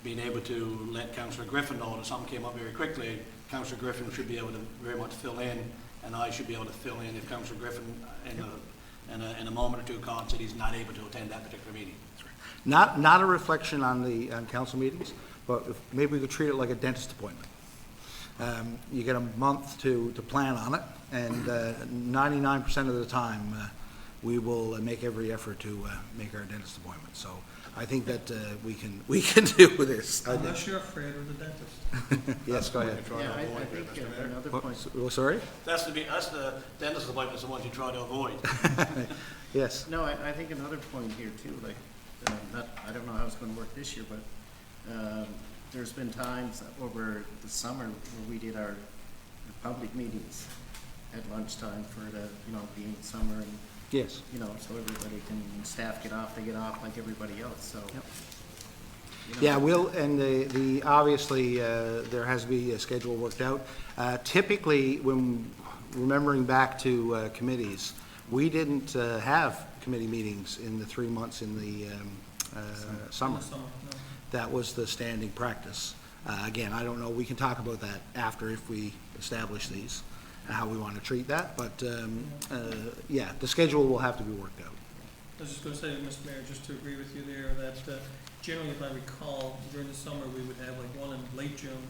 being able to let Councillor Griffin know that something came up very quickly, Councillor Griffin should be able to very much fill in, and I should be able to fill in if Councillor Griffin in a moment or two calls that he's not able to attend that particular meeting. Not a reflection on the council meetings, but maybe we could treat it like a dentist appointment. You get a month to plan on it, and 99% of the time, we will make every effort to make our dentist appointment. So I think that we can do this. I think. Unless you're afraid of the dentist. Yes, go ahead. Yeah, I think another point, Oh, sorry? That's the dentist appointments, the ones you try to avoid. Yes. no, I think another point here too, like, I don't know how it's gonna work this year, but, there's been times over the summer where we did our public meetings at lunchtime for the, being summer and, Yes. so everybody staff get off, they get off like everybody else, so. Yep. you know. Yeah, we'll, and the obviously, there has to be a schedule worked out. Typically, when remembering back to In committees, we didn't have committee meetings in the 3 months in the summer. In the summer, no. That was the standing practice. Again, I don't know, we can talk about that after if we establish these, how we want to treat that, but, yeah, the schedule will have to be worked out. I was just going to say, Mr. Mayor, just to agree with you there, that generally, if I recall, during the summer, we would have like one in late June,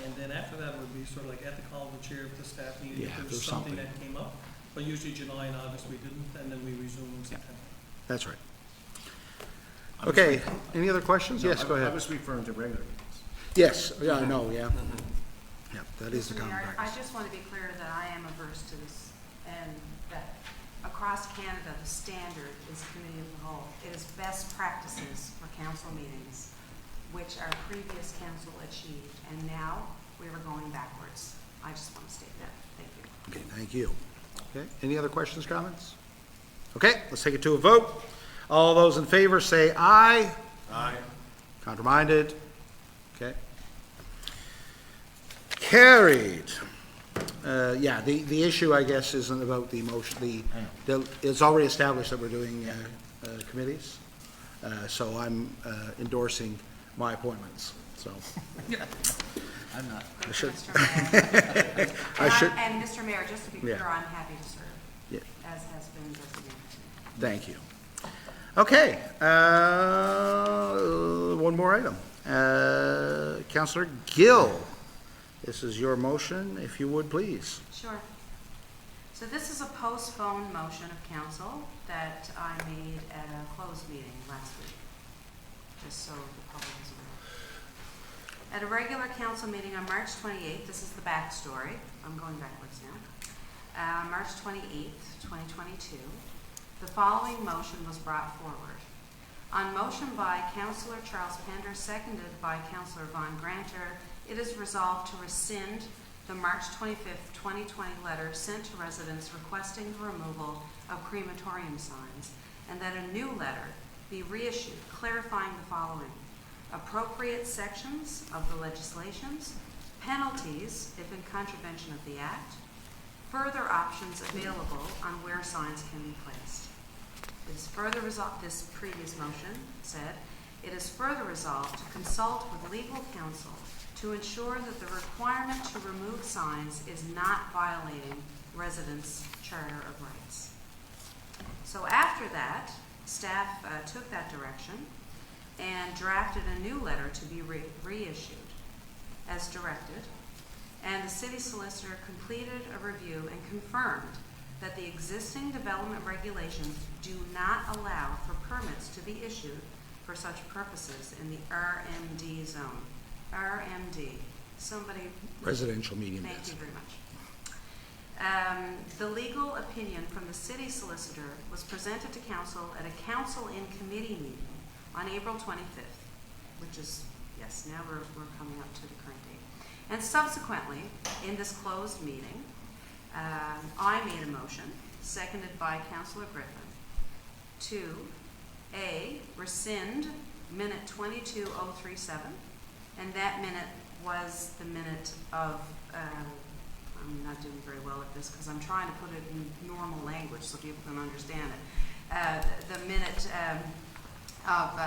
and then after that, it would be sort of like at the call of the chair if the staff needed, Yeah, if there if was there's something something. that came up. But usually July and August, we didn't, and then we resumed in September. That's right. Okay, any other questions? No, Yes, go I ahead. was referring to regular meetings. Yes, yeah, I know, yeah. Yeah, that is the Mr. common Mayor, I practice. just want to be clear that I am averse to this, and that across Canada, the standard is committee of the whole. It is best practices for council meetings, which our previous council achieved, and now we are going backwards. I just want to state that. Thank you. Okay, thank you. Okay, any other questions, comments? Okay, let's take it to a vote. All those in favor say aye. Aye. Counterminded? Okay. Carried. Yeah, the issue, I guess, isn't about the motion, it's already established that we're doing committees, so I'm endorsing my appointments, so. I'm not. I should, Mr. Mayor. I should, And Mr. Mayor, just to be clear, Yeah. I'm happy to serve, Yeah. as has been designated. thank you. Okay, one more item. Counselor Gill, this is your motion, if you would, please. Sure. So this is a postponed motion of council that I made at a closed meeting last week, just so the public is aware. At a regular council meeting on March 28th, this is the backstory, I'm going backwards now. March 28th, 2022, the following motion was brought forward. On motion by Councillor Charles Pender, seconded by Councillor Von Granter, it is resolved to rescind the March 25th, 2020 letter sent to residents requesting the removal of crematorium signs, and that a new letter be reissued clarifying the following: appropriate sections of the legislations, penalties if in contravention of the act, further options available on where signs can be placed. It is further resolved, this previous motion said, it is further resolved to consult with legal counsel to ensure that the requirement to remove signs is not violating residents' charter of rights. So after that, staff took that direction and drafted a new letter to be reissued as directed, and the city solicitor completed a review and confirmed that the existing development regulations do not allow for permits to be issued for such purposes in the RMD zone. RMD. Somebody, Residential medium thank density. you very much. The legal opinion from the city solicitor was presented to council at a council in committee meeting on April 25th, which is, yes, now we're coming up to the current date. And subsequently, in this closed meeting, I made a motion, seconded by Councillor Griffin, to A, rescind minute 22037, and that minute was the minute of, I'm not doing very well at this because I'm trying to put it in normal language so people can understand it. The minute of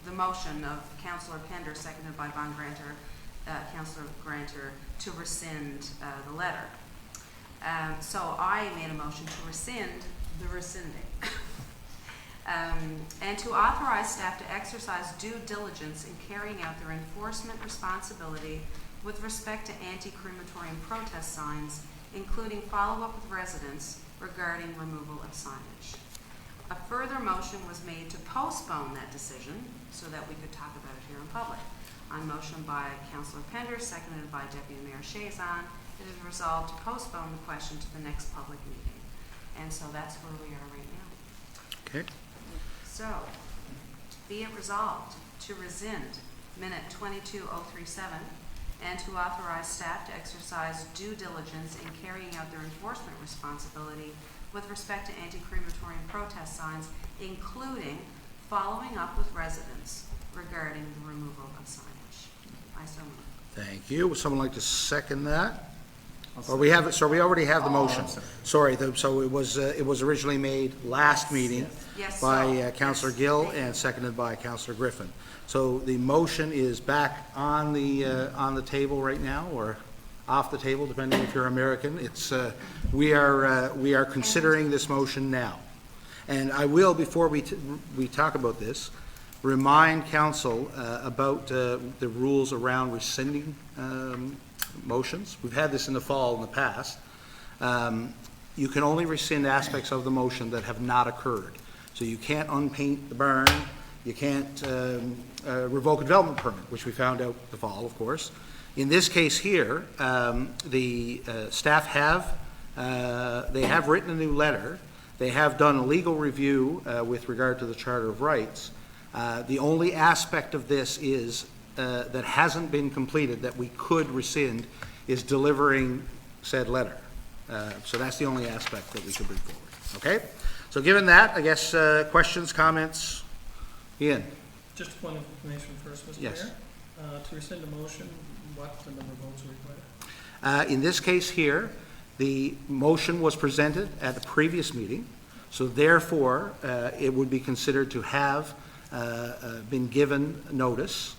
the motion of Councillor Pender, seconded by Von Granter, Councillor Granter, to rescind the letter. So I made a motion to rescind the rescinding. And to authorize staff to exercise due diligence in carrying out their enforcement responsibility with respect to anti-crematorium protest signs, including follow-up with residents regarding removal of signage. A further motion was made to postpone that decision so that we could talk about it here in public. On motion by Councillor Pender, seconded by Deputy Mayor Chazon, it is resolved to postpone the question to the next public meeting. And so that's where we are right now. Okay, So, be it resolved to rescind minute 22037 and to authorize staff to exercise due diligence in carrying out their enforcement responsibility with respect to anti-crematorium protest signs, including following up with residents regarding the removal of signage. I so move. thank you. Would someone like to second that? Or we have it, so we already have the motion. Sorry, so it was originally made last meeting Yes, by so- Councillor yes, Gill thank you. and seconded by Councillor Griffin. So the motion is back on the table right now, or off the table, depending if you're American. It's, we are considering this motion now. And I will, before we talk about this, remind council about the rules around rescinding motions. We've had this in the fall in the past. You can only rescind aspects of the motion that have not occurred. So you can't unpaint the barn, you can't revoke a development permit, which we found out the fall, of course. In this case here, the staff have written a new letter. They have done a legal review with regard to the Charter of Rights. The only aspect of this is that hasn't been completed that we could rescind is delivering said letter. So that's the only aspect that we could bring forward. Okay? So given that, I guess questions, comments? Ian? Just a point of information first, Mr. Yes. Mayor. To rescind a motion, what the number of votes are required? In this case here, the motion was presented at the previous meeting, so therefore, it would be considered to have been given notice.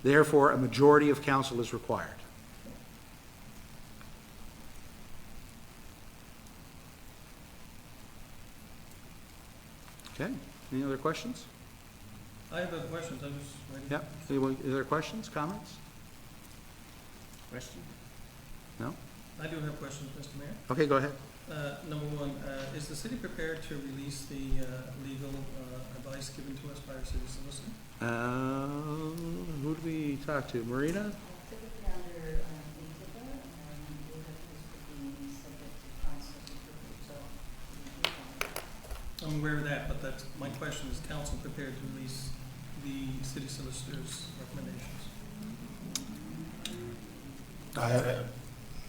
Therefore, a majority of council is required. Okay, any other questions? I have questions, I'm just waiting. Yep, anyone, are there questions, comments? Question? No? I do have questions, Mr. Mayor. Okay, go ahead. Number one, is the city prepared to release the legal advice given to us by our city solicitor? Who did we talk to? Marina? Typically under ETIPA, legal advice would be subject to council's approval, so. I'm aware of that, but that's, my question is council prepared to release the city solicitor's recommendations?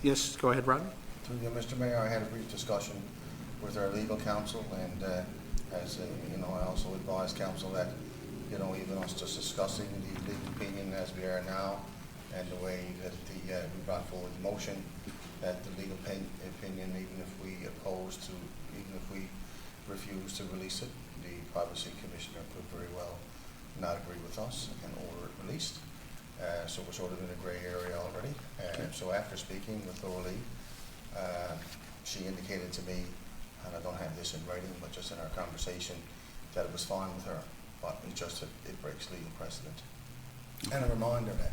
Yes, go ahead, Rodney. Through you, Mr. Mayor, I had a brief discussion with our legal counsel, and as I also advised council that, even us just discussing the legal opinion as we are now, and the way that we brought forward the motion, that the legal opinion, even if we refuse to release it, the privacy commissioner could very well not agree with us and order it released. So we're sort of in a gray area already. So after speaking with Laura Lee, she indicated to me, and I don't have this in writing, but just in our conversation, that it was fine with her, but it just that it breaks legal precedent. And a reminder that,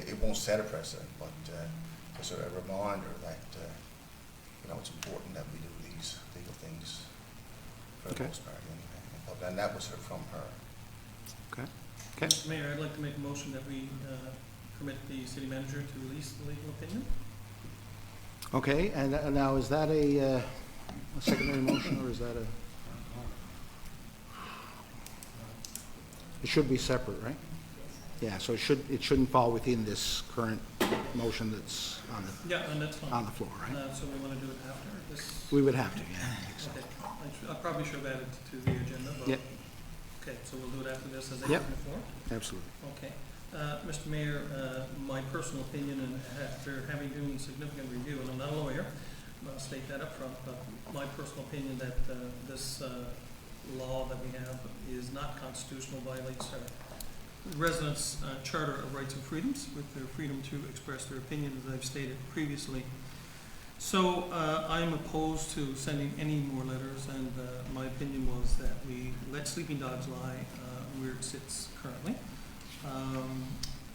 it won't set a precedent, but just a reminder that, it's important that we do these legal things for the most part anyway. And that was from her. Okay. Okay. Mr. Mayor, I'd like to make a motion that we permit the city manager to release the legal opinion. Okay, and now is that a secondary motion, or is that a? It should be separate, right? Yeah, so it shouldn't fall within this current motion that's on Yeah, and that's fine. on the floor, right? So we want to do it after this? We would have to, yeah. I think so. Okay. I probably should have added to the agenda, but. Yep. Okay, so we'll do it after this as I Yep. did before? Absolutely. Okay. Mr. Mayor, my personal opinion, and after having done significant review, and I'm not a lawyer, I'll state that up front, but my personal opinion that this law that we have is not constitutional, violates our residents' Charter of Rights and Freedoms with their freedom to express their opinion, as I've stated previously. So I'm opposed to sending any more letters, and my opinion was that we let sleeping dogs lie where it sits currently.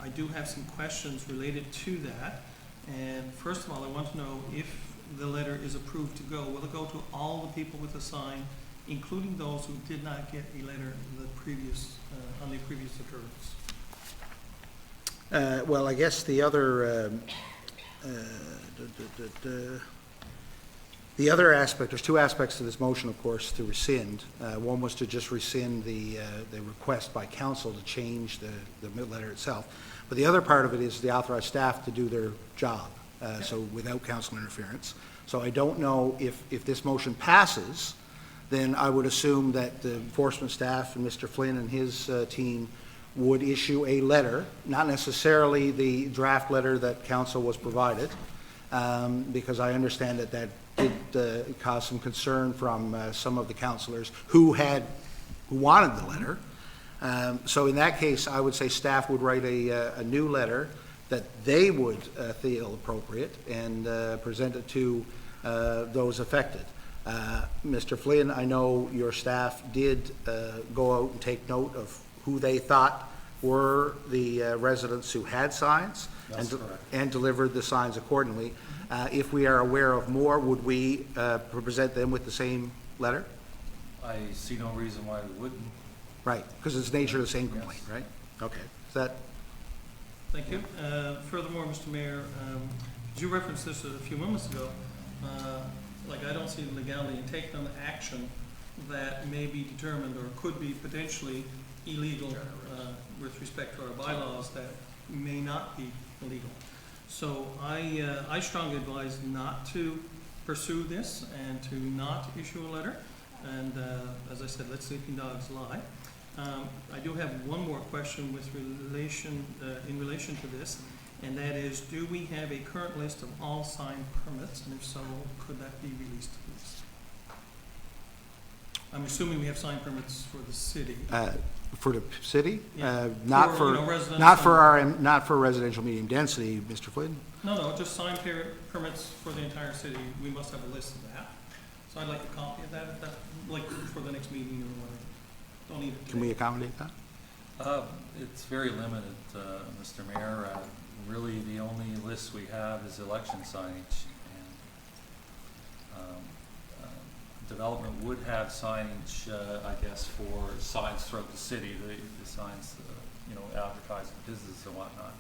I do have some questions related to that, and first of all, I want to know if the letter is approved to go. Will it go to all the people with a sign, including those who did not get a letter on the previous occurrence? Well, I guess the other aspect, there's two aspects to this motion, of course, to rescind. One was to just rescind the request by council to change the letter itself. But the other part of it is the authorized staff to do their job, so without council interference. So I don't know if this motion passes, then I would assume that the enforcement staff and Mr. Flynn and his team would issue a letter, not necessarily the draft letter that council was provided, because I understand that did cause some concern from some of the councilors who wanted the letter. So in that case, I would say staff would write a new letter that they would feel appropriate and present it to those affected. Mr. Flynn, I know your staff did go out and take note of who they thought were the residents who had signs and delivered the signs accordingly. If we are aware of more, would we present them with the same letter? I see no reason why we wouldn't. Right, because it's the nature of the same complaint, right? Okay, is that, Thank you. Furthermore, Mr. Mayor, as you referenced this a few moments ago, I don't see the legality in taking an action that may be determined or could be potentially illegal with respect to our bylaws that may not be illegal. So I strongly advise not to pursue this and to not issue a letter. And as I said, let sleeping dogs lie. I do have one more question in relation to this. and that is, do we have a current list of all sign permits, and if so, could that be released to us? I'm assuming we have sign permits for the city. For the city? Yeah. Not For, for, you know, residential. not for residential medium density, Mr. Flynn? No, just sign permits for the entire city. We must have a list of that. So I'd like a copy of that, if that, like, for the next meeting or whatever. Don't need it Can we today. accommodate that? It's very limited, Mr. Mayor. Really, the only list we have is election signage, and development would have signage, I guess, for signs throughout the city, the signs, advertising business and whatnot.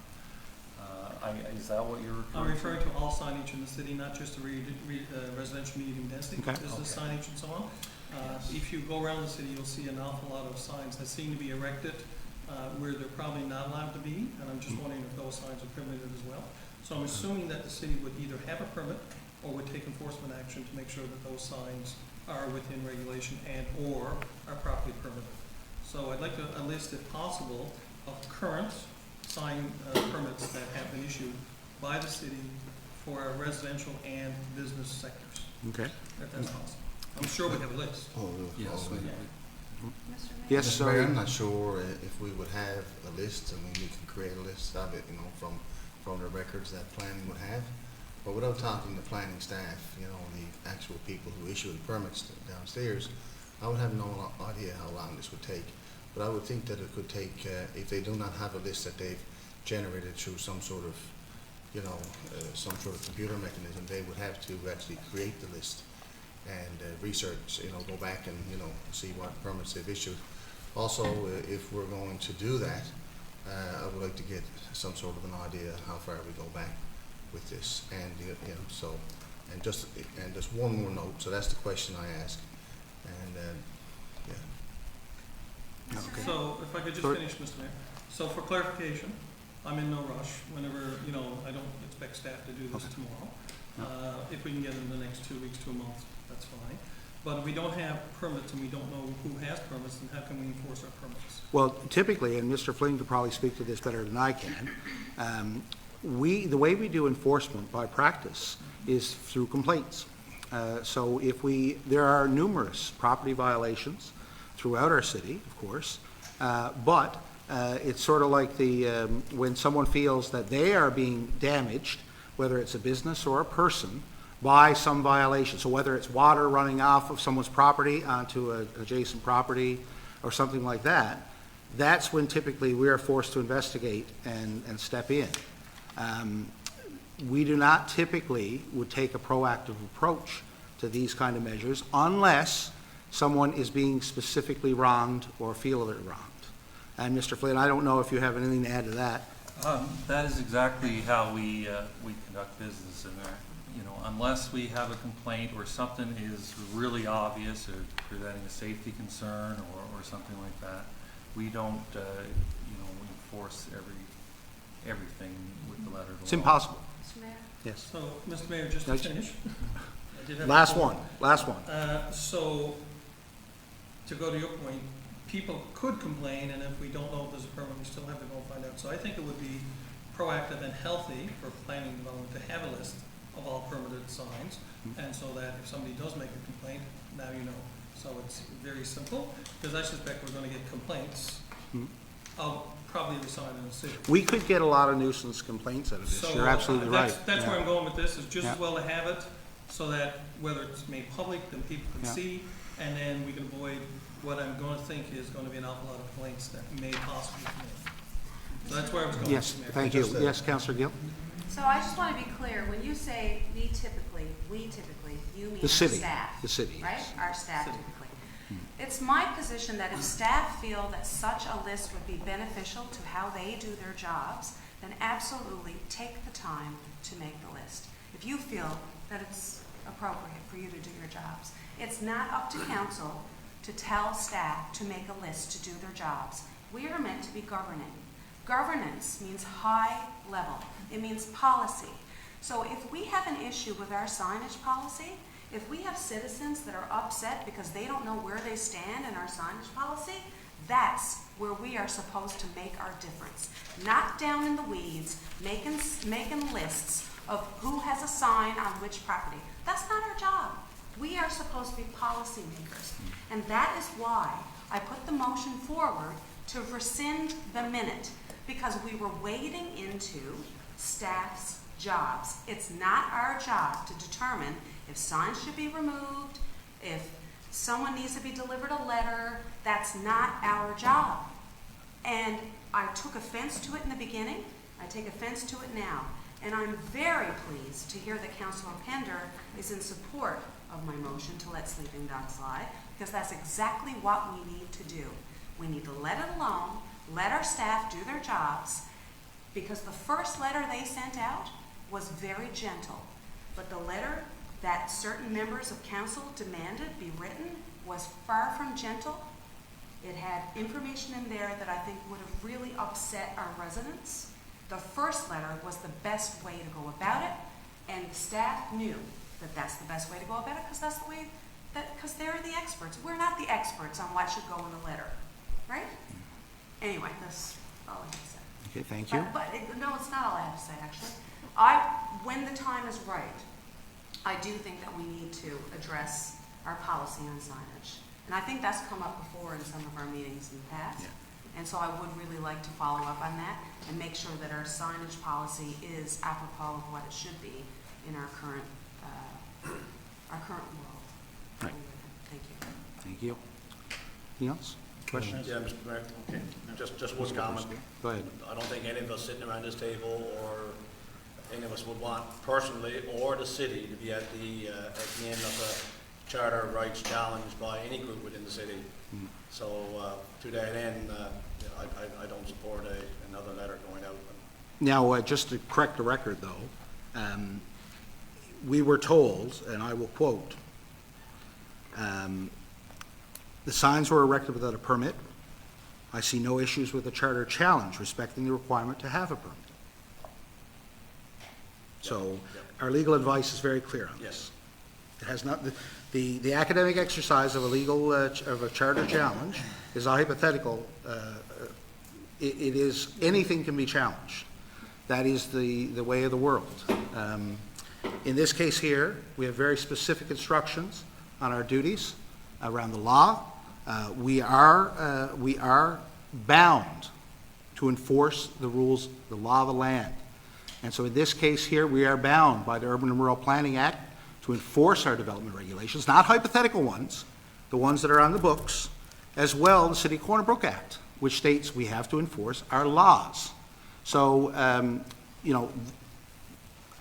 Is that what you're I'm referring to? referring to all signage in the city, not just the residential medium density, Okay. business signage and so on. If you go around the city, you'll see an awful lot of signs that seem to be erected where they're probably not allowed to be, and I'm just wondering if those signs are permitted as well. So I'm assuming that the city would either have a permit or would take enforcement action to make sure that those signs are within regulation and/or are properly permitted. So I'd like a list, if possible, of current sign permits that have been issued by the city for our residential and business sectors, Okay. if that's possible. I'm sure we have a list. Yes, we- Mr. Mayor? Yes, Mr. Mayor, sir. I'm not sure if we would have a list. I mean, we can create a list of it, from the records that planning would have. But without talking to planning staff, the actual people who issue the permits downstairs, I would have no idea how long this would take. But I would think that it could take, if they do not have a list that they've generated through some sort of, computer mechanism, they would have to actually create the list and research, go back and, see what permits they've issued. Also, if we're going to do that, I would like to get some sort of an idea how far we go back with this. And, and just one more note, so that's the question I ask. And, Mr. Mayor? So if I could just Sure. finish, Mr. Mayor. So for clarification, I'm in no rush. Whenever, I don't expect staff to do this tomorrow. If we can get it in the next 2 weeks to a month, that's fine. But if we don't have permits and we don't know who has permits, then how can we enforce our permits? Well, typically, and Mr. Flynn could probably speak to this better than I can, the way we do enforcement by practice is through complaints. So there are numerous property violations throughout our city, of course, but it's sort of like when someone feels that they are being damaged, whether it's a business or a person, by some violation. So whether it's water running off of someone's property onto an adjacent property or something like that, that's when typically we are forced to investigate and step in. We do not typically would take a proactive approach to these kind of measures unless someone is being specifically wronged or feel they're wronged. And Mr. Flynn, I don't know if you have anything to add to that. That is exactly how we conduct business in there. Unless we have a complaint or something is really obvious or presenting a safety concern or something like that, we don't, enforce everything with the letter of the law. It's impossible. Mr. Mayor? Yes. So, Mr. Mayor, just to Yes. finish. I did have a Last comment. one, last one. So, to go to your point, people could complain, and if we don't know if there's a permit, we still have to go find out. So I think it would be proactive and healthy for planning development to have a list of all permitted signs, and so that if somebody does make a complaint, now you know. So it's very simple, because I suspect we're gonna get complaints of probably every sign in the city. We could get a lot of nuisance complaints out of this. So, You're absolutely right. That's Yeah. where I'm going with this, is just Yeah. as well to have it, so that whether it's made public, then people can Yeah. see, and then we can avoid what I'm gonna think is gonna be an awful lot of complaints that may possibly come in. So that's where I was going. Yes, Mr. Mayor. thank you. Just, Yes, Councillor Gill? So I just want to be clear, when you say we typically, you mean The our city. staff? The city, Right? yes. Our staff City. typically. It's my position that if staff feel that such a list would be beneficial to how they do their jobs, then absolutely take the time to make the list. If you feel that it's appropriate for you to do your jobs. It's not up to council to tell staff to make a list to do their jobs. We are meant to be governing. Governance means high level. It means policy. So if we have an issue with our signage policy, if we have citizens that are upset because they don't know where they stand in our signage policy, That's where we are supposed to make our difference. Not down in the weeds, making lists of who has a sign on which property. That's not our job. We are supposed to be policymakers. And that is why I put the motion forward to rescind the minute, because we were wading into staff's jobs. It's not our job to determine if signs should be removed, if someone needs to be delivered a letter. That's not our job. And I took offense to it in the beginning. I take offense to it now. And I'm very pleased to hear that Councilor Pender is in support of my motion to let sleeping dogs lie, because that's exactly what we need to do. We need to let it alone, let our staff do their jobs, because the first letter they sent out was very gentle. But the letter that certain members of council demanded be written was far from gentle. It had information in there that I think would have really upset our residents. The first letter was the best way to go about it, and the staff knew that that's the best way to go about it, because that's the way because they're the experts. We're not the experts on what should go in the letter, right? Anyway, that's all I have to say. Okay, thank you. No, it's not all I have to say, actually. When the time is right, I do think that we need to address our policy on signage. And I think that's come up before in some of our meetings in the past. Yeah. And so I would really like to follow up on that and make sure that our signage policy is apropos of what it should be in our current world. Right. Thank you. Thank you. Anything else? Questions? Yeah, Mr. Mayor, okay, just one comment. Go ahead. I don't think any of us sitting around this table or any of us would want personally or the city to be at the end of a charter rights challenge by any group within the city. So to that end, I don't support another letter going out. Now, just to correct the record, though, we were told, and I will quote, the signs were erected without a permit. I see no issues with the charter challenge respecting the requirement to have a permit. So our legal advice is very clear on this. It has not, the academic exercise of a legal, of a charter challenge is a hypothetical. It is, anything can be challenged. That is the way of the world. In this case here, we have very specific instructions on our duties around the law. We are bound to enforce the rules, the law of the land. And so in this case here, we are bound by the Urban and Rural Planning Act to enforce our development regulations, not hypothetical ones, the ones that are on the books, as well the City of Corner Brook Act, which states we have to enforce our laws. So, you know,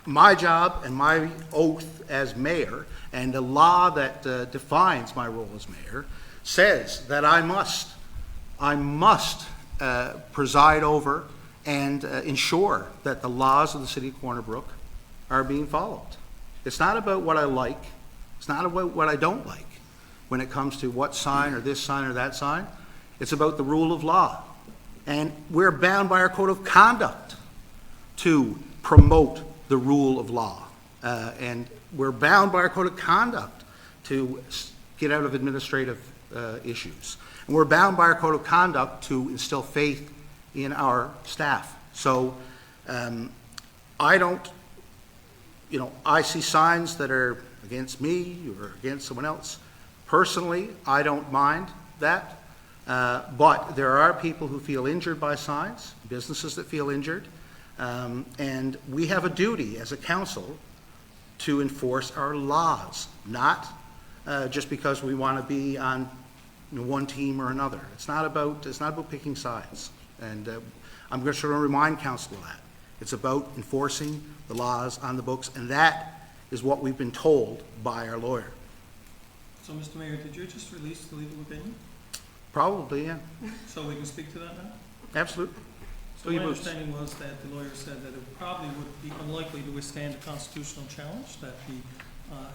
my job and my oath as mayor and the law that defines my role as mayor says that I must preside over and ensure that the laws of the City of Corner Brook are being followed. It's not about what I like. It's not about what I don't like when it comes to what sign or this sign or that sign. It's about the rule of law. And we're bound by our code of conduct to promote the rule of law. And we're bound by our code of conduct to get out of administrative issues. And we're bound by our code of conduct to instill faith in our staff. So I don't, you know, I see signs that are against me or against someone else. Personally, I don't mind that. But there are people who feel injured by signs, businesses that feel injured. And we have a duty as a council to enforce our laws, not just because we want to be on one team or another. It's not about picking sides. And I'm just going to remind council of that. It's about enforcing the laws on the books, and that is what we've been told by our lawyer. So, Mr. Mayor, did you just release the legal opinion? Probably, yeah. So we can speak to that now? Absolutely. So my understanding was that the lawyer said that it probably would be unlikely to withstand a constitutional challenge, that the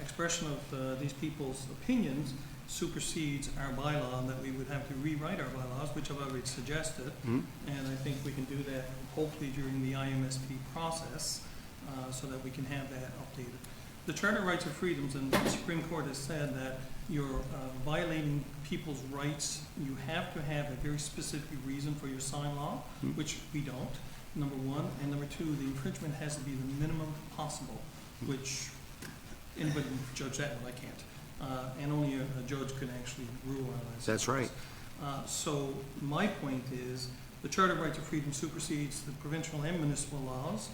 expression of these people's opinions supersedes our bylaw, and that we would have to rewrite our bylaws, which I've already suggested. Mhm. And I think we can do that hopefully during the IMSP process, so that we can have that updated. The Charter of Rights and Freedoms, and the Supreme Court has said that you're violating people's rights. You have to have a very specific reason for your sign law, which we don't, number one. And number two, the infringement has to be the minimum possible, which anybody can judge that, but I can't. And only a judge can actually rule on that. That's right. So my point is, the Charter of Rights of Freedom supersedes the provincial and municipal laws.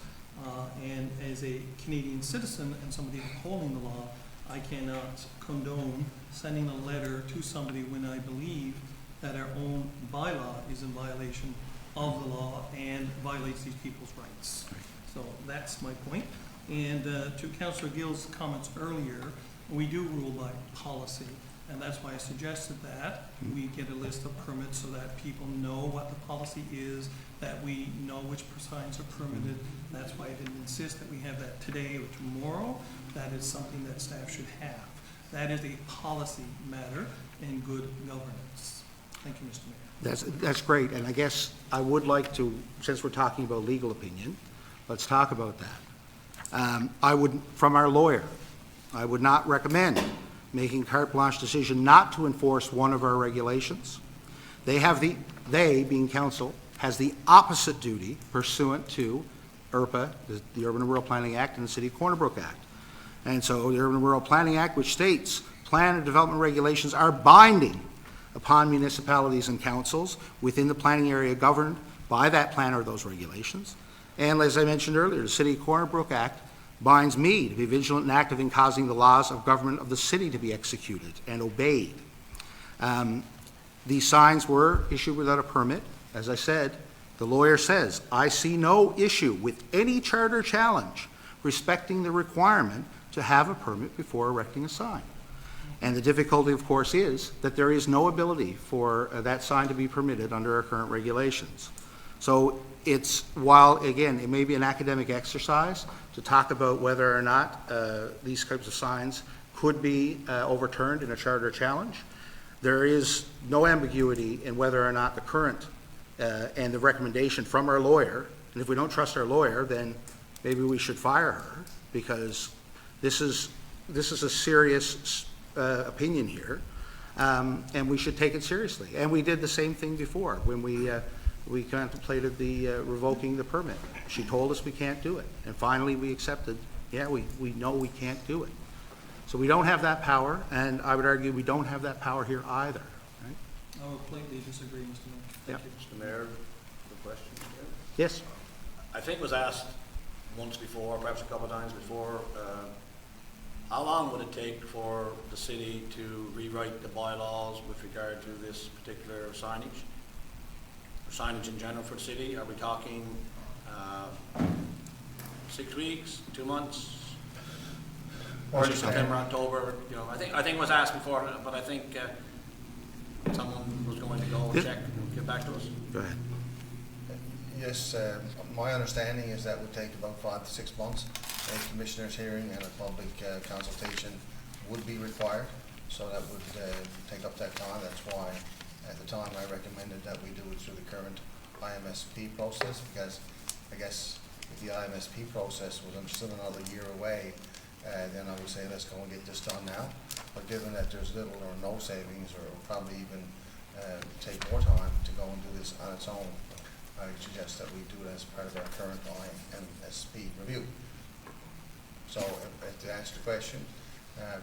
And as a Canadian citizen and somebody upholding the law, I cannot condone sending a letter to somebody when I believe that our own bylaw is in violation of the law and violates these people's rights. So that's my point. And to Councillor Gill's comments earlier, we do rule by policy. And that's why I suggested that we get a list of permits so that people know what the policy is, that we know which signs are permitted. That's why I didn't insist that we have that today or tomorrow. That is something that staff should have. That is a policy matter and good governance. Thank you, Mr. Mayor. That's great, and I guess I would like to, since we're talking about legal opinion, let's talk about that. I would, from our lawyer, I would not recommend making carte blanche decision not to enforce one of our regulations. They, being council, has the opposite duty pursuant to URPA, the Urban and Rural Planning Act, and the City of Corner Brook Act. And so the Urban and Rural Planning Act, which states plan and development regulations are binding upon municipalities and councils within the planning area governed by that plan or those regulations. And as I mentioned earlier, the City of Corner Brook Act binds me to be vigilant and active in causing the laws of government of the city to be executed and obeyed. These signs were issued without a permit. As I said, the lawyer says, I see no issue with any charter challenge respecting the requirement to have a permit before erecting a sign. And the difficulty, of course, is that there is no ability for that sign to be permitted under our current regulations. So it's, while, again, it may be an academic exercise to talk about whether or not these types of signs could be overturned in a charter challenge, there is no ambiguity in whether or not the current and the recommendation from our lawyer, and if we don't trust our lawyer, then maybe we should fire her, because this is a serious opinion here, and we should take it seriously. And we did the same thing before when we contemplated the revoking the permit. She told us we can't do it, and finally we accepted, yeah, we know we can't do it. So we don't have that power, and I would argue we don't have that power here either. Right? I would completely disagree, Mr. Mayor. Thank you. Mr. Mayor, the question? Yes? I think it was asked once before, perhaps a couple of times before, how long would it take for the city to rewrite the bylaws with regard to this particular signage? Or signage in general for the city? Are we talking 6 weeks, 2 months? Or September, October, you know, I think it was asked before, but I think someone was going to go and check and get back to us. Go ahead. Yes, my understanding is that would take about 5 to 6 months. A commissioner's hearing and a public consultation would be required, so that would take up that time. That's why at the time I recommended that we do it through the current IMSP process, because I guess if the IMSP process was still another year away, then I would say let's go and get this done now. But given that there's little or no savings, or probably even take more time to go and do this on its own, I would suggest that we do it as part of our current IMSP review. So to answer the question,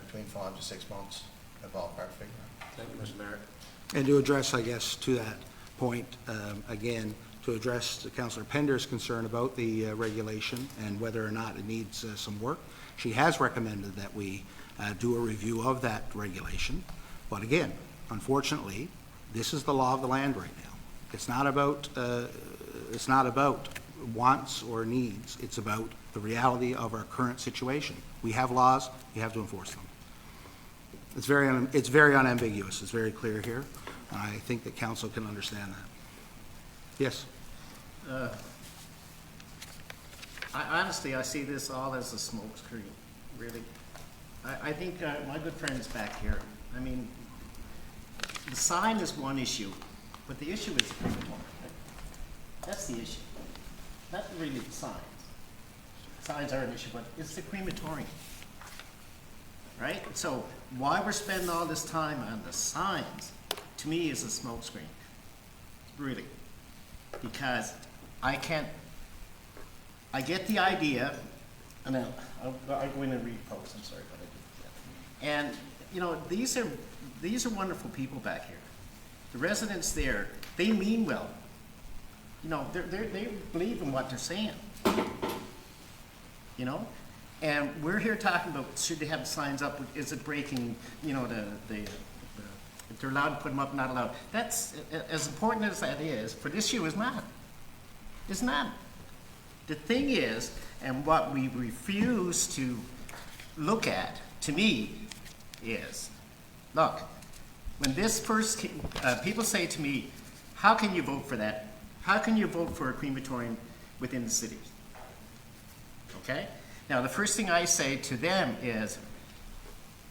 between 5 to 6 months, a ballpark figure. Thank you, Mr. Mayor. And to address, I guess, to that point, again, to address Councillor Pender's concern about the regulation and whether or not it needs some work, she has recommended that we do a review of that regulation. But again, unfortunately, this is the law of the land right now. It's not about wants or needs. It's about the reality of our current situation. We have laws. We have to enforce them. It's very unambiguous. It's very clear here. I think that council can understand that. Yes. Honestly, I see this all as a smokescreen, really. I think my good friend's back here. I mean, the sign is one issue, but the issue is the crematorium. That's the issue. Not really the signs. Signs are an issue, but it's the crematorium. right? So why we're spending all this time on the signs, to me, is a smokescreen, really. Because I can't, I get the idea, and I'll go in and read posts, I'm sorry, but I did that. And, you know, these are wonderful people back here. The residents there, they mean well. You know, they believe in what they're saying. You know? And we're here talking about, should they have signs up, is it breaking, you know, if they're allowed to put them up, not allowed. That's, as important as that is, for this issue, is not. It's not. The thing is, and what we refuse to look at, to me, is, look, when this first came, people say to me, how can you vote for that? How can you vote for a crematorium within the city? Okay? Now, the first thing I say to them is,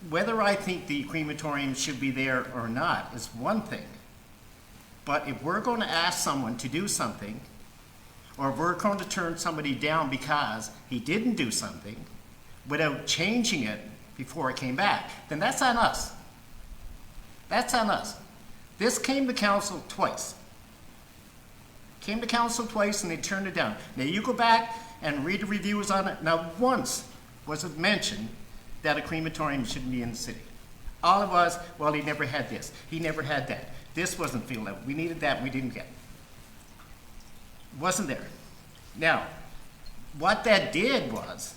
whether I think the crematorium should be there or not is one thing. But if we're going to ask someone to do something, or if we're going to turn somebody down because he didn't do something without changing it before it came back, then that's on us. That's on us. This came to council twice. Came to council twice and they turned it down. Now you go back and read the reviews on it. Now once was it mentioned that a crematorium shouldn't be in the city. All it was, well, he never had this. He never had that. This wasn't filled out. We needed that, we didn't get. Wasn't there. Now, what that did was,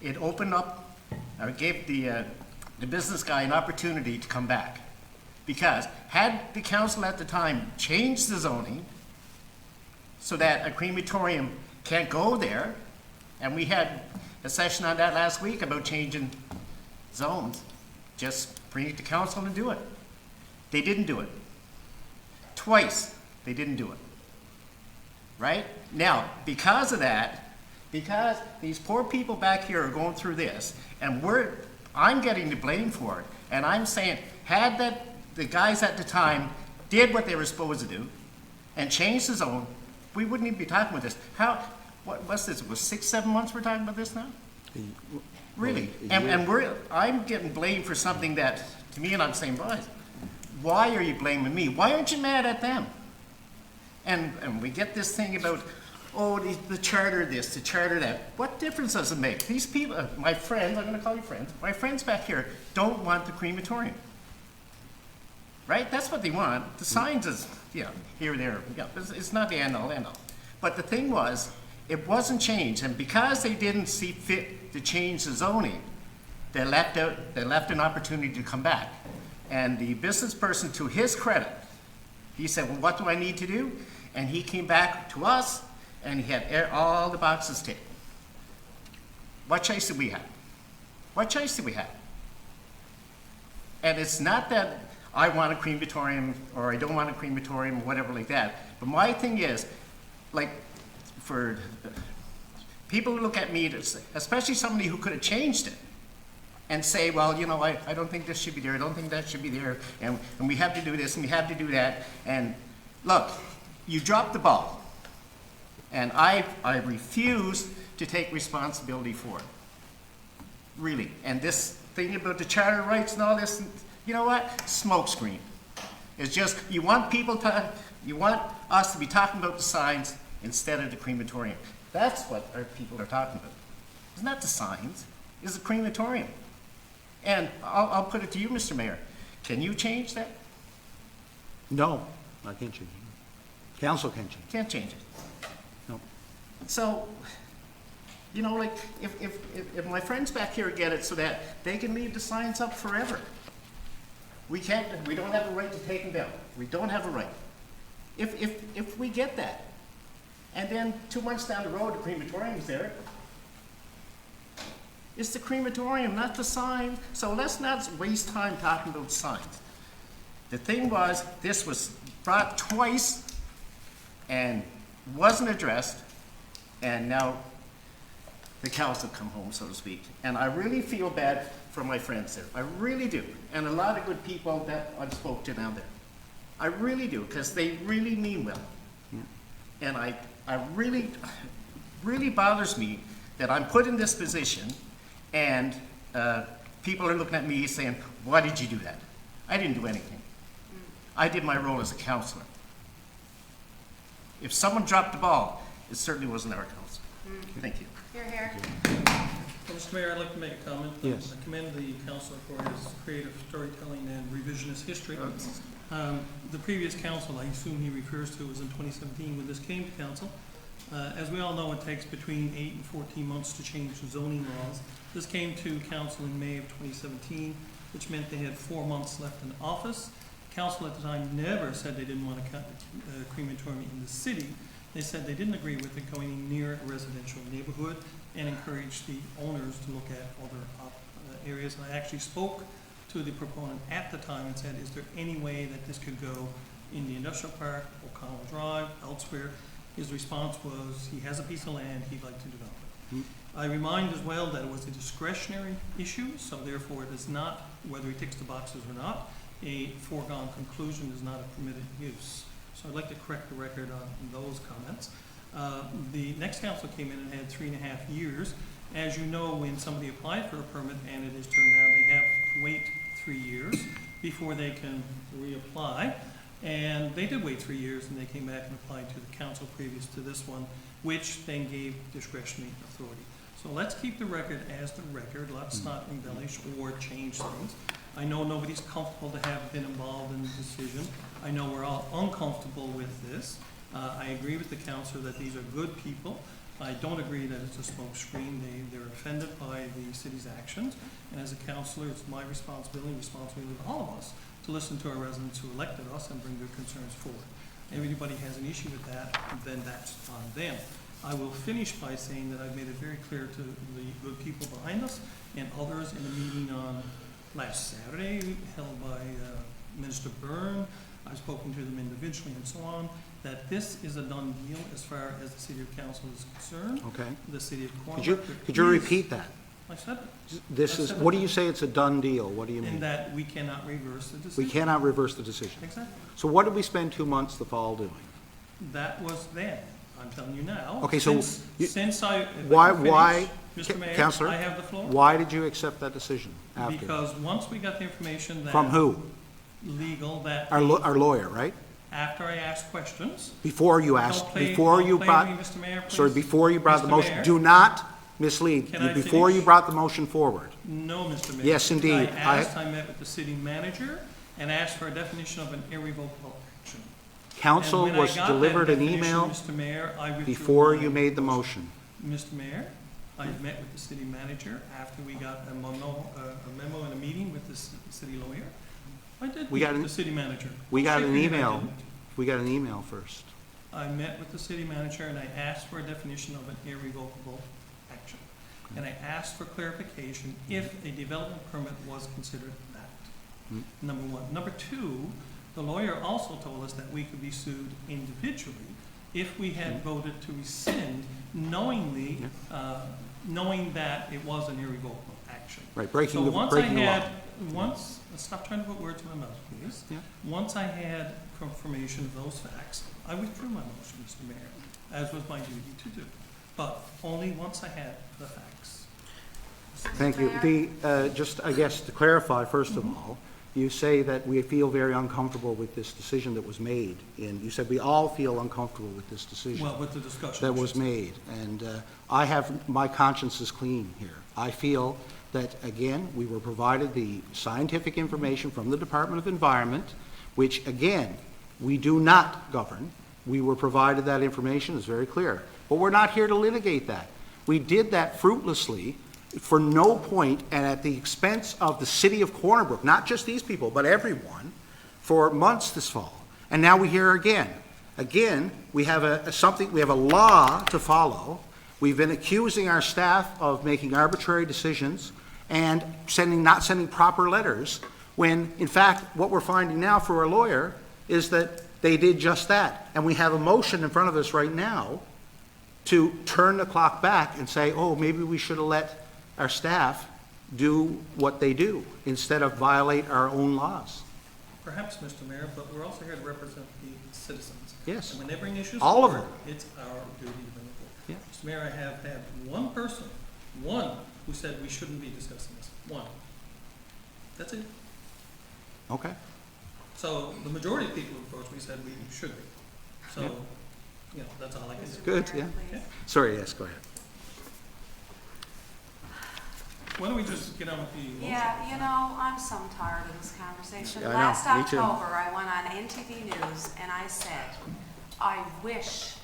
it opened up, or gave the business guy an opportunity to come back. Because had the council at the time changed the zoning so that a crematorium can't go there, and we had a session on that last week about changing zones, just bring it to council and do it. They didn't do it. Twice, they didn't do it. Right? Now, because of that, because these poor people back here are going through this, and I'm getting the blame for it, and I'm saying, had the guys at the time did what they were supposed to do, and changed the zone, we wouldn't even be talking about this. What's this, it was 6-7 months we're talking about this now? Really? And I'm getting blamed for something that, to me, and I'm saying, boys, why are you blaming me? Why aren't you mad at them? And we get this thing about, oh, the charter this, the charter that. What difference does it make? These people, my friends, I'm going to call you friends, my friends back here don't want the crematorium. Right? That's what they want. The signs is, you know, here, there. Yeah, it's not the end all. But the thing was, it wasn't changed, and because they didn't see fit to change the zoning, they left an opportunity to come back. And the business person, to his credit, he said, well, what do I need to do? And he came back to us, and he had all the boxes ticked. What choice did we have? What choice did we have? And it's not that I want a crematorium, or I don't want a crematorium, or whatever like that. But my thing is, like, for people who look at me, especially somebody who could have changed it, and say, well, you know, I don't think this should be there, I don't think that should be there, and we have to do this, and we have to do that. And look, you dropped the ball. And I refuse to take responsibility for it. Really. And this thing about the charter rights and all this, you know what? Smokescreen. It's just, you want us to be talking about the signs instead of the crematorium. That's what our people are talking about. It's not the signs, it's the crematorium. And I'll put it to you, Mr. Mayor. Can you change that? No, I can't change it. Council can change Can't change it. No. So, you know, like, if my friends back here get it so that they can leave the signs up forever, we don't have a right to take them down. We don't have a right. If we get that, and then 2 months down the road, the crematorium's there, it's the crematorium, not the sign. So let's not waste time talking about signs. The thing was, this was brought twice and wasn't addressed, and now the cows have come home, so to speak. And I really feel bad for my friends there. I really do. And a lot of good people that I've spoke to down there. I really do, because they really mean well. Yeah. And I really bothers me that I'm put in this position, and people are looking at me saying, why did you do that? I didn't do anything. I did my role as a councillor. If someone dropped the ball, it certainly wasn't our council. Thank you. Here. Well, Mr. Mayor, I'd like to make a comment. Yes. I commend the councillor for his creative storytelling and revisionist history. The previous council, I assume he refers to, was in 2017 when this came to council. As we all know, it takes between 8 and 14 months to change zoning laws. This came to council in May of 2017, which meant they had 4 months left in office. Council at the time never said they didn't want a crematorium in the city. They said they didn't agree with it going near a residential neighborhood and encouraged the owners to look at other areas. And I actually spoke to the proponent at the time and said, is there any way that this could go in the industrial park, O'Connell Drive, elsewhere? His response was, he has a piece of land, he'd like to develop it. I remind as well that it was a discretionary issue, so therefore it is not, whether he ticks the boxes or not, a foregone conclusion is not a permitted use. So I'd like to correct the record on those comments. The next council came in and had 3.5 years. As you know, when somebody applied for a permit and it is turned down, they have to wait 3 years before they can reapply. And they did wait 3 years, and they came back and applied to the council previous to this one, which then gave discretionary authority. So let's keep the record as the record. Let's not embellish or change things. I know nobody's comfortable to have been involved in the decision. I know we're all uncomfortable with this. I agree with the councillor that these are good people. I don't agree that it's a smoke screen. They're offended by the city's actions. And as a councillor, it's my responsibility of all of us, to listen to our residents who elected us and bring their concerns forward. If anybody has an issue with that, then that's on them. I will finish by saying that I've made it very clear to the good people behind us and others in a meeting on last Saturday held by Minister Byrne. I've spoken to them individually and so on, that this is a done deal as far as the City of Council is concerned. Okay. The City of Cornwall. Could you repeat that? I said it. This is, what do you say it's a done deal? What do you In mean? that we cannot reverse the decision. We cannot reverse the decision. Exactly. So what did we spend 2 months the fall doing? That was then. I'm telling you now. Okay, so Since I. if I Why, can why, finish, Mr. Mayor, Counselor, I have the floor. why did you accept that decision after? Because once we got the information that. From who? Legal, that. Our lawyer, right? After I asked questions. Before you asked, Don't play- before don't you play brought, me, Mr. Mayor, sorry, please. before you brought the Mr. motion, Mayor. do not mislead. Can I Before you finish? brought the motion forward. No, Mr. Mayor. Yes, indeed. I met with the city manager and asked for a definition of an irrevocable action. Council And when I was got that delivered an definition, email Mr. Mayor, I withdrew before my you made the motion. motion. Mr. Mayor, I met with the city manager after we got a memo and a meeting with the city lawyer. I did We meet got with an- the city manager. We got Shake an your head, I email. didn't. We got an email first. I met with the city manager and I asked for a definition of an irrevocable action. And I asked for clarification if a development permit was considered that. Number one. Number two, the lawyer also told us that we could be sued individually if we had voted to rescind knowingly, knowing that it was an irrevocable action. Right, breaking So the once breaking the I law. had, stop trying to put words in my mouth, please. Yeah. Once I had confirmation of those facts, I withdrew my motion, Mr. Mayor, as was my duty to do. But only once I had the facts. Thank you. Just, I guess, to clarify, first of all, you say that we feel very uncomfortable with this decision that was made. And you said we all feel uncomfortable with this decision Well, with the discussion. that was made. And I have, my conscience is clean here. I feel that, again, we were provided the scientific information from the Department of Environment, which, again, we do not govern. We were provided that information, it's very clear. But we're not here to litigate that. We did that fruitlessly for no point and at the expense of the city of Corner Brook, not just these people, but everyone, for months this fall. And now we hear again. Again, we have we have a law to follow. We've been accusing our staff of making arbitrary decisions and not sending proper letters, when, in fact, what we're finding now for our lawyer is that they did just that. And we have a motion in front of us right now to turn the clock back and say, oh, maybe we should have let our staff do what they do instead of violate our own laws. Perhaps, Mr. Mayor, but we're also here to represent the citizens. Yes. And when they bring issues All of forward, them. it's our duty to bring it forward. Yeah. Mr. Mayor, I have had one person, who said we shouldn't be discussing this. One. That's it. Okay. So the majority of people who approached me said we should be. So, you know, that's all I can do. Good, yeah. Please. Sorry, yes, go ahead. Why don't we just get on with the motion? Yeah, you know, I'm so tired of this conversation. Yeah, I know, Last me too. October, I went on NTV News and I said, I wish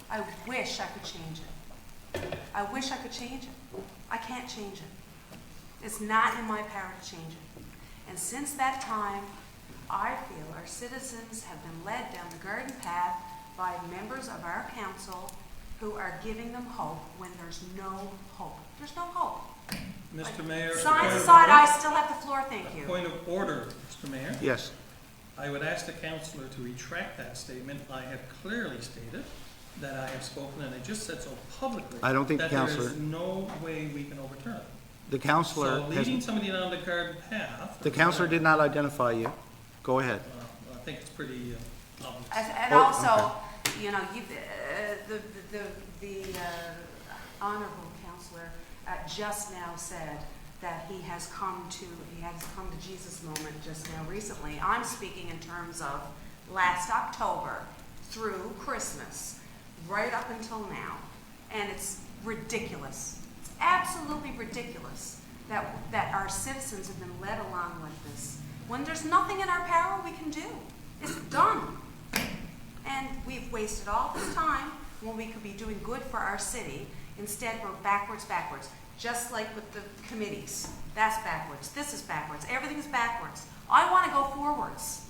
I could change it. I wish I could change it. I can't change it. It's not in my power to change it. And since that time, I feel our citizens have been led down the garden path by members of our council who are giving them hope when there's no hope. There's no hope. Mr. Mayor. Science point of aside, I order. still have the floor, thank you. Point of order, Mr. Mayor. Yes. I would ask the councillor to retract that statement. I have clearly stated that I have spoken, and I just said so publicly. I don't think the that there councillor- is no way we can overturn it. The counselor So has, leading somebody down the garden path. the counselor did not identify you. Go ahead. I think it's pretty obvious. And Oh, also, you know, the honorable counselor just now said that he has come to Jesus moment just now recently. I'm speaking in terms of last October through Christmas, right up until now. And it's ridiculous. It's absolutely ridiculous that our citizens have been led along like this. When there's nothing in our power we can do. It's done. And we've wasted all this time when we could be doing good for our city. Instead, we're backwards. Just like with the committees. That's backwards. This is backwards. Everything is backwards. I want to go forwards.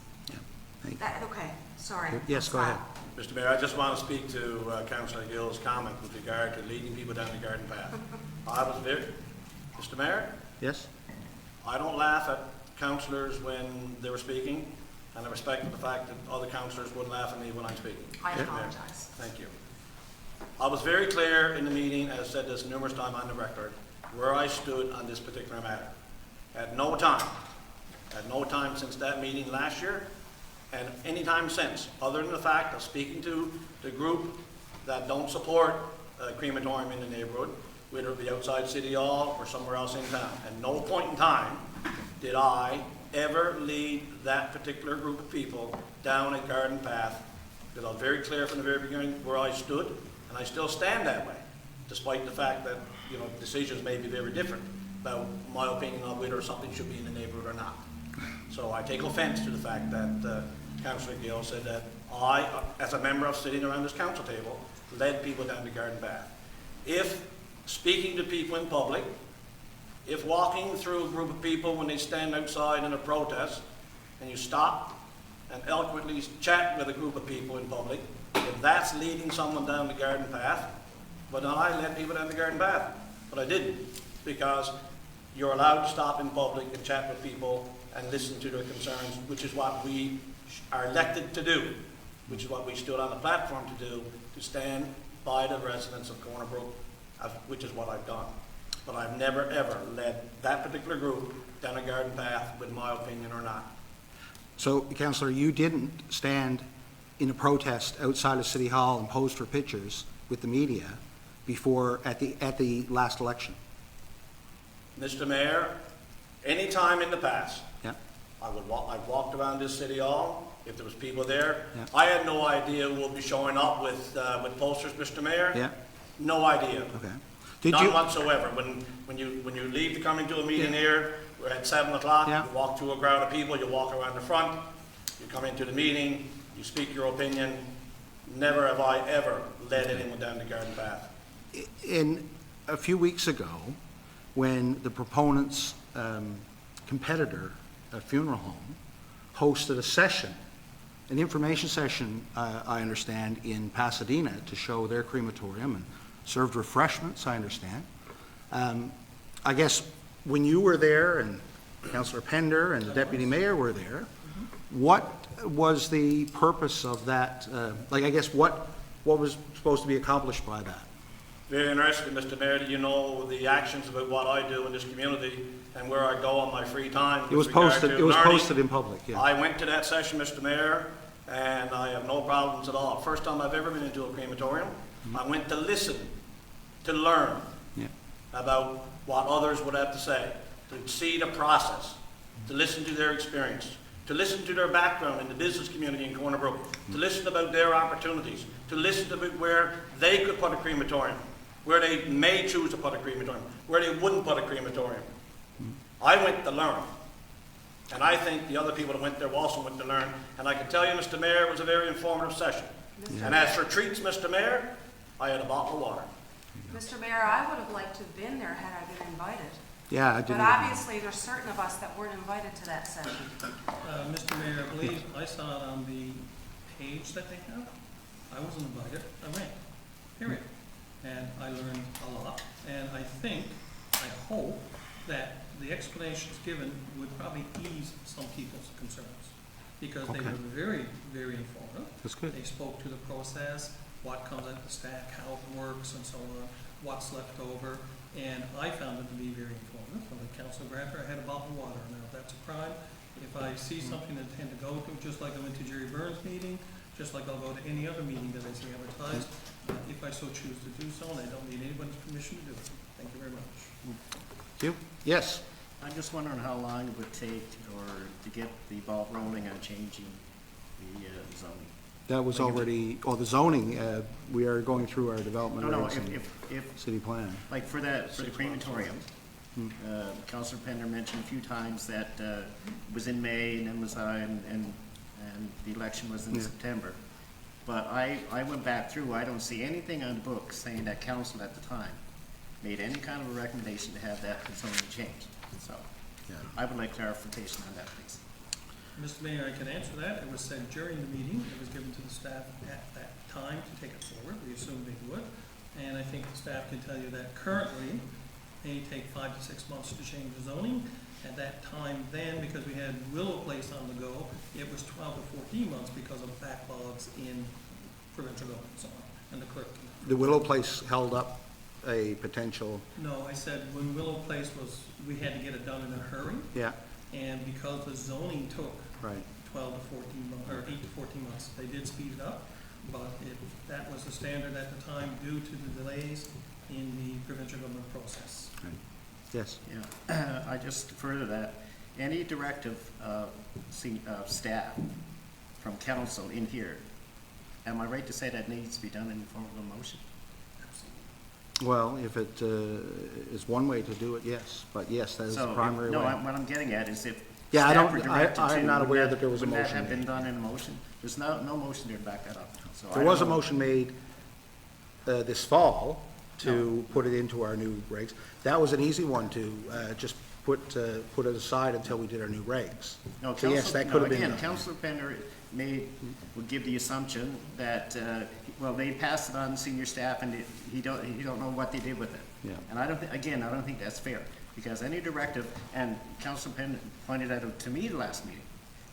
Thank you. Okay, sorry. Yes, go ahead. Mr. Mayor, I just want to speak to Councillor Gill's comment with regard to leading people down the garden path. I was very, Mr. Mayor, Yes? I don't laugh at councillors when they were speaking, and I respect the fact that other councillors wouldn't laugh at me when I'm speaking. I Mr. Mayor, apologize. Thank you. I was very clear in the meeting, and I've said this numerous times on the record, where I stood on this particular matter. At no time since that meeting last year, and any time since, other than the fact of speaking to the group that don't support a crematorium in the neighborhood, whether it be outside City Hall or somewhere else in town. At no point in time did I ever lead that particular group of people down a garden path, because I was very clear from the very beginning where I stood, and I still stand that way, despite the fact that, you know, decisions may be very different about my opinion on whether something should be in the neighborhood or not. So I take offense to the fact that Councillor Gill said that I, as a member of sitting around this council table, led people down the garden path. If speaking to people in public, if walking through a group of people when they stand outside in a protest, and you stop and eloquently chat with a group of people in public, if that's leading someone down the garden path, but I led people down the garden path. But I didn't, because you're allowed to stop in public and chat with people and listen to their concerns, which is what we are elected to do, which is what we stood on the platform to do, to stand by the residents of Corner Brook, which is what I've done. But I've never, ever led that particular group down a garden path with my opinion or not. So, Councillor, you didn't stand in a protest outside of City Hall and pose for pictures with the media before, at the last election? Mr. Mayor, any time in the past, Yeah? I've walked around this City Hall, if there was people there. Yeah. I had no idea who would be showing up with posters, Mr. Mayor. Yeah? No idea. Okay. Did None you, whatsoever. When you leave to come into a meeting Yeah. here, we're at 7 o'clock, Yeah. you walk through a crowd of people, you walk around the front, you come into the meeting, you speak your opinion. Never have I ever led anyone down the garden path. in a few weeks ago, when the proponent's competitor, a funeral home, hosted a session, an information session, I understand, in Pasadena to show their crematorium and served refreshments, I understand. I guess when you were there and Councillor Pender and the deputy mayor were there, what was the purpose of that? I guess what was supposed to be accomplished by that? Very interesting, Mr. Mayor, that you know the actions about what I do in this community and where I go on my free time. It was with regard posted, to it was learning. posted in public, yeah. I went to that session, Mr. Mayor, and I have no problems at all. First time I've ever been into a crematorium. I went to listen, to learn Yeah. about what others would have to say, to see the process. to listen to their experience, to listen to their background in the business community in Corner Brook, to listen about their opportunities, to listen about where they could put a crematorium, where they may choose to put a crematorium, where they wouldn't put a crematorium. I went to learn. And I think the other people that went there also went to learn. And I can tell you, Mr. Mayor, it was a very informative session. And as for treats, Mr. Mayor, I had a bottle of water. Mr. Mayor, I would have liked to have been there had I been invited. Yeah, I But didn't. obviously, there's certain of us that weren't invited to that session. Mr. Mayor, I believe I saw it on the page that they have. I wasn't invited, I went, period. And I learned a lot, and I think, I hope, that the explanations given would probably ease some people's concerns. Because they Okay. were very, very informative. That's good. They spoke to the process, what comes out the stack, how it works and so on, what's left over. And I found it to be very informative. When the Council Grantor, I had a bottle of water. Now, if that's a crime, if I see something that I tend to go to, just like I went to Jerry Burns' meeting, just like I'll go to any other meeting that I see advertised, if I so choose to do so, and I don't need anybody's permission to do it. Thank you very much. Thank you. Yes. I'm just wondering how long it would take or to get the ball rolling on changing the zoning. That was already, the zoning, we are going through our development No, regs and if, city plan. like for the crematorium, Councilor Pender mentioned a few times that it was in May and then was and the election was in Yeah. September. But I went back through, I don't see anything on the book saying that council at the time made any kind of a recommendation to have that zoning changed. So Yeah. I would like clarification on that, please. Mr. Mayor, I can answer that. It was said during the meeting. It was given to the staff at that time to take it forward. We assumed they would. And I think the staff can tell you that currently, they take 5 to 6 months to change the zoning. At that time then, because we had Willow Place on the go, it was 12 to 14 months because of backlogs in provincial government and so on, and the clerk. The Willow Place held up a potential, No, I said when Willow Place was, we had to get it done in a hurry, yeah, and because the zoning took right. 12 to 14 months, or 8 to 14 months. They did speed it up, but that was the standard at the time due to the delays in the provincial government process. Yes. Yeah, I just further that, any directive of staff from council in here, am I right to say that needs to be done in the form of a motion? Well, if it is one way to do it, yes, but yes, that is the So, primary way. what I'm getting at is if Yeah, I staff don't- were directed I'm to, not would aware that there was a would that motion have been made. done in a motion? There's no motion there to back that up. So I There was a don't know. motion made this fall to put it into our new regs. That was an easy one to just put it aside until we did our new regs. No, So yes, Council- that no, could have been again, done. Councilor Pender would give the assumption that, well, they passed it on to senior staff and he don't know what they did with it. Yeah. And I don't think that's fair, because any directive, and Councilor Pender pointed out to me the last meeting,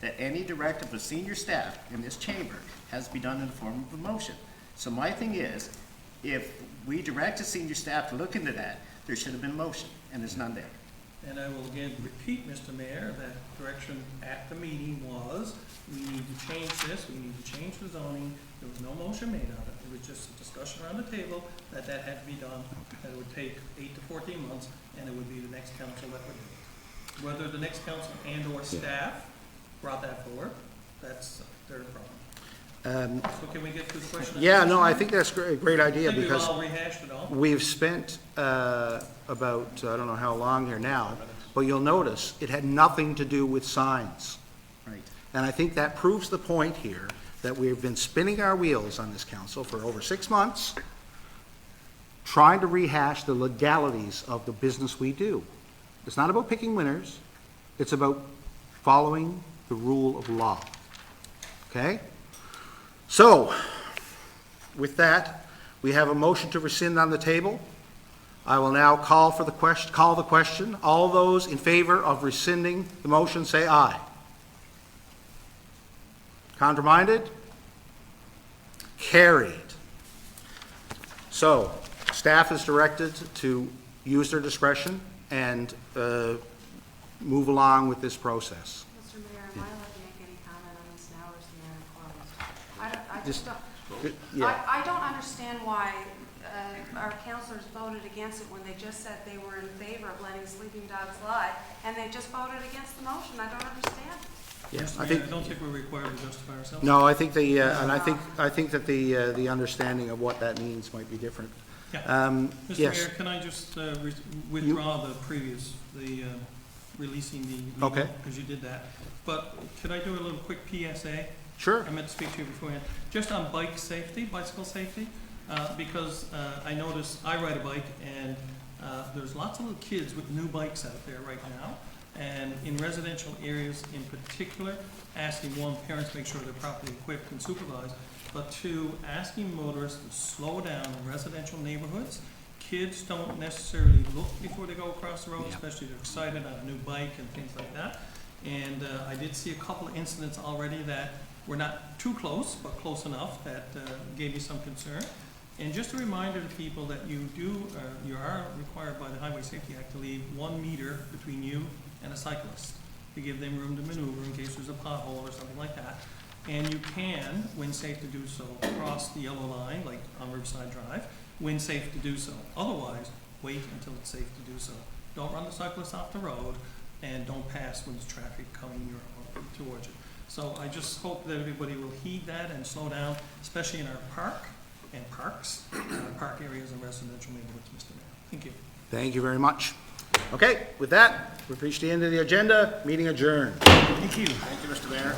that any directive of senior staff in this chamber has to be done in the form of a motion. So my thing is, if we directed senior staff to look into that, there should have been a motion, and there's none there. And I will again repeat, Mr. Mayor, that direction at the meeting was, we need to change this, we need to change the zoning. There was no motion made on it. It was just a discussion around the table that had to be done, that it would take 8 to 14 months, and it would be the next council that would do it. Whether the next council and/or staff brought that forward, that's their problem. So can we get to the question? Yeah, no, I think that's a great idea I think because we've all rehashed it all. we've spent about, I don't know how long here now, but you'll notice it had nothing to do with signs. Right. And I think that proves the point here, that we've been spinning our wheels on this council for over 6 months, trying to rehash the legalities of the business we do. It's not about picking winners, it's about following the rule of law. Okay? So, with that, we have a motion to rescind on the table. I will now call the question. All those in favor of rescinding the motion, say aye. Contraminded? Carried. So, staff is directed to use their discretion and move along with this process. Mr. Mayor, am I allowed to make any comment on this now, or is the matter closed? I Just- just don't, Yeah. I don't understand why our counselors voted against it when they just said they were in favor of letting sleeping dogs lie, and they just voted against the motion. I don't understand. Yes, I I think, don't think we're required to justify ourselves. no, I think and I think that the understanding of what that means might be different. Yeah. Mr. Yes, Mayor, can I just withdraw the previous, releasing the Okay. legal, because you did that. But could I do a little quick PSA? sure. I meant to speak to you beforehand. Just on bike safety, bicycle safety, because I notice, I ride a bike, and there's lots of little kids with new bikes out there right now. And in residential areas in particular, asking, one, parents make sure they're properly equipped and supervised, but two, asking motorists to slow down in residential neighborhoods. Kids don't necessarily look before they go across the road, especially they're excited on a new bike and things like that. And I did see a couple of incidents already that were not too close, but close enough that gave me some concern. And just a reminder to people that you are required by the Highway Safety Act to leave 1 meter between you and a cyclist to give them room to maneuver in case there's a pothole or something like that. And you can, when safe to do so, cross the yellow line, like on Riverside Drive, when safe to do so. Otherwise, wait until it's safe to do so. Don't run the cyclist off the road, and don't pass when there's traffic coming towards you. So I just hope that everybody will heed that and slow down, especially in our park and parks, park areas and residential neighborhoods, Mr. Mayor. Thank you. Thank you very much. Okay, with that, we've reached the end of the agenda. Meeting adjourned. Thank you. Thank you, Mr. Mayor.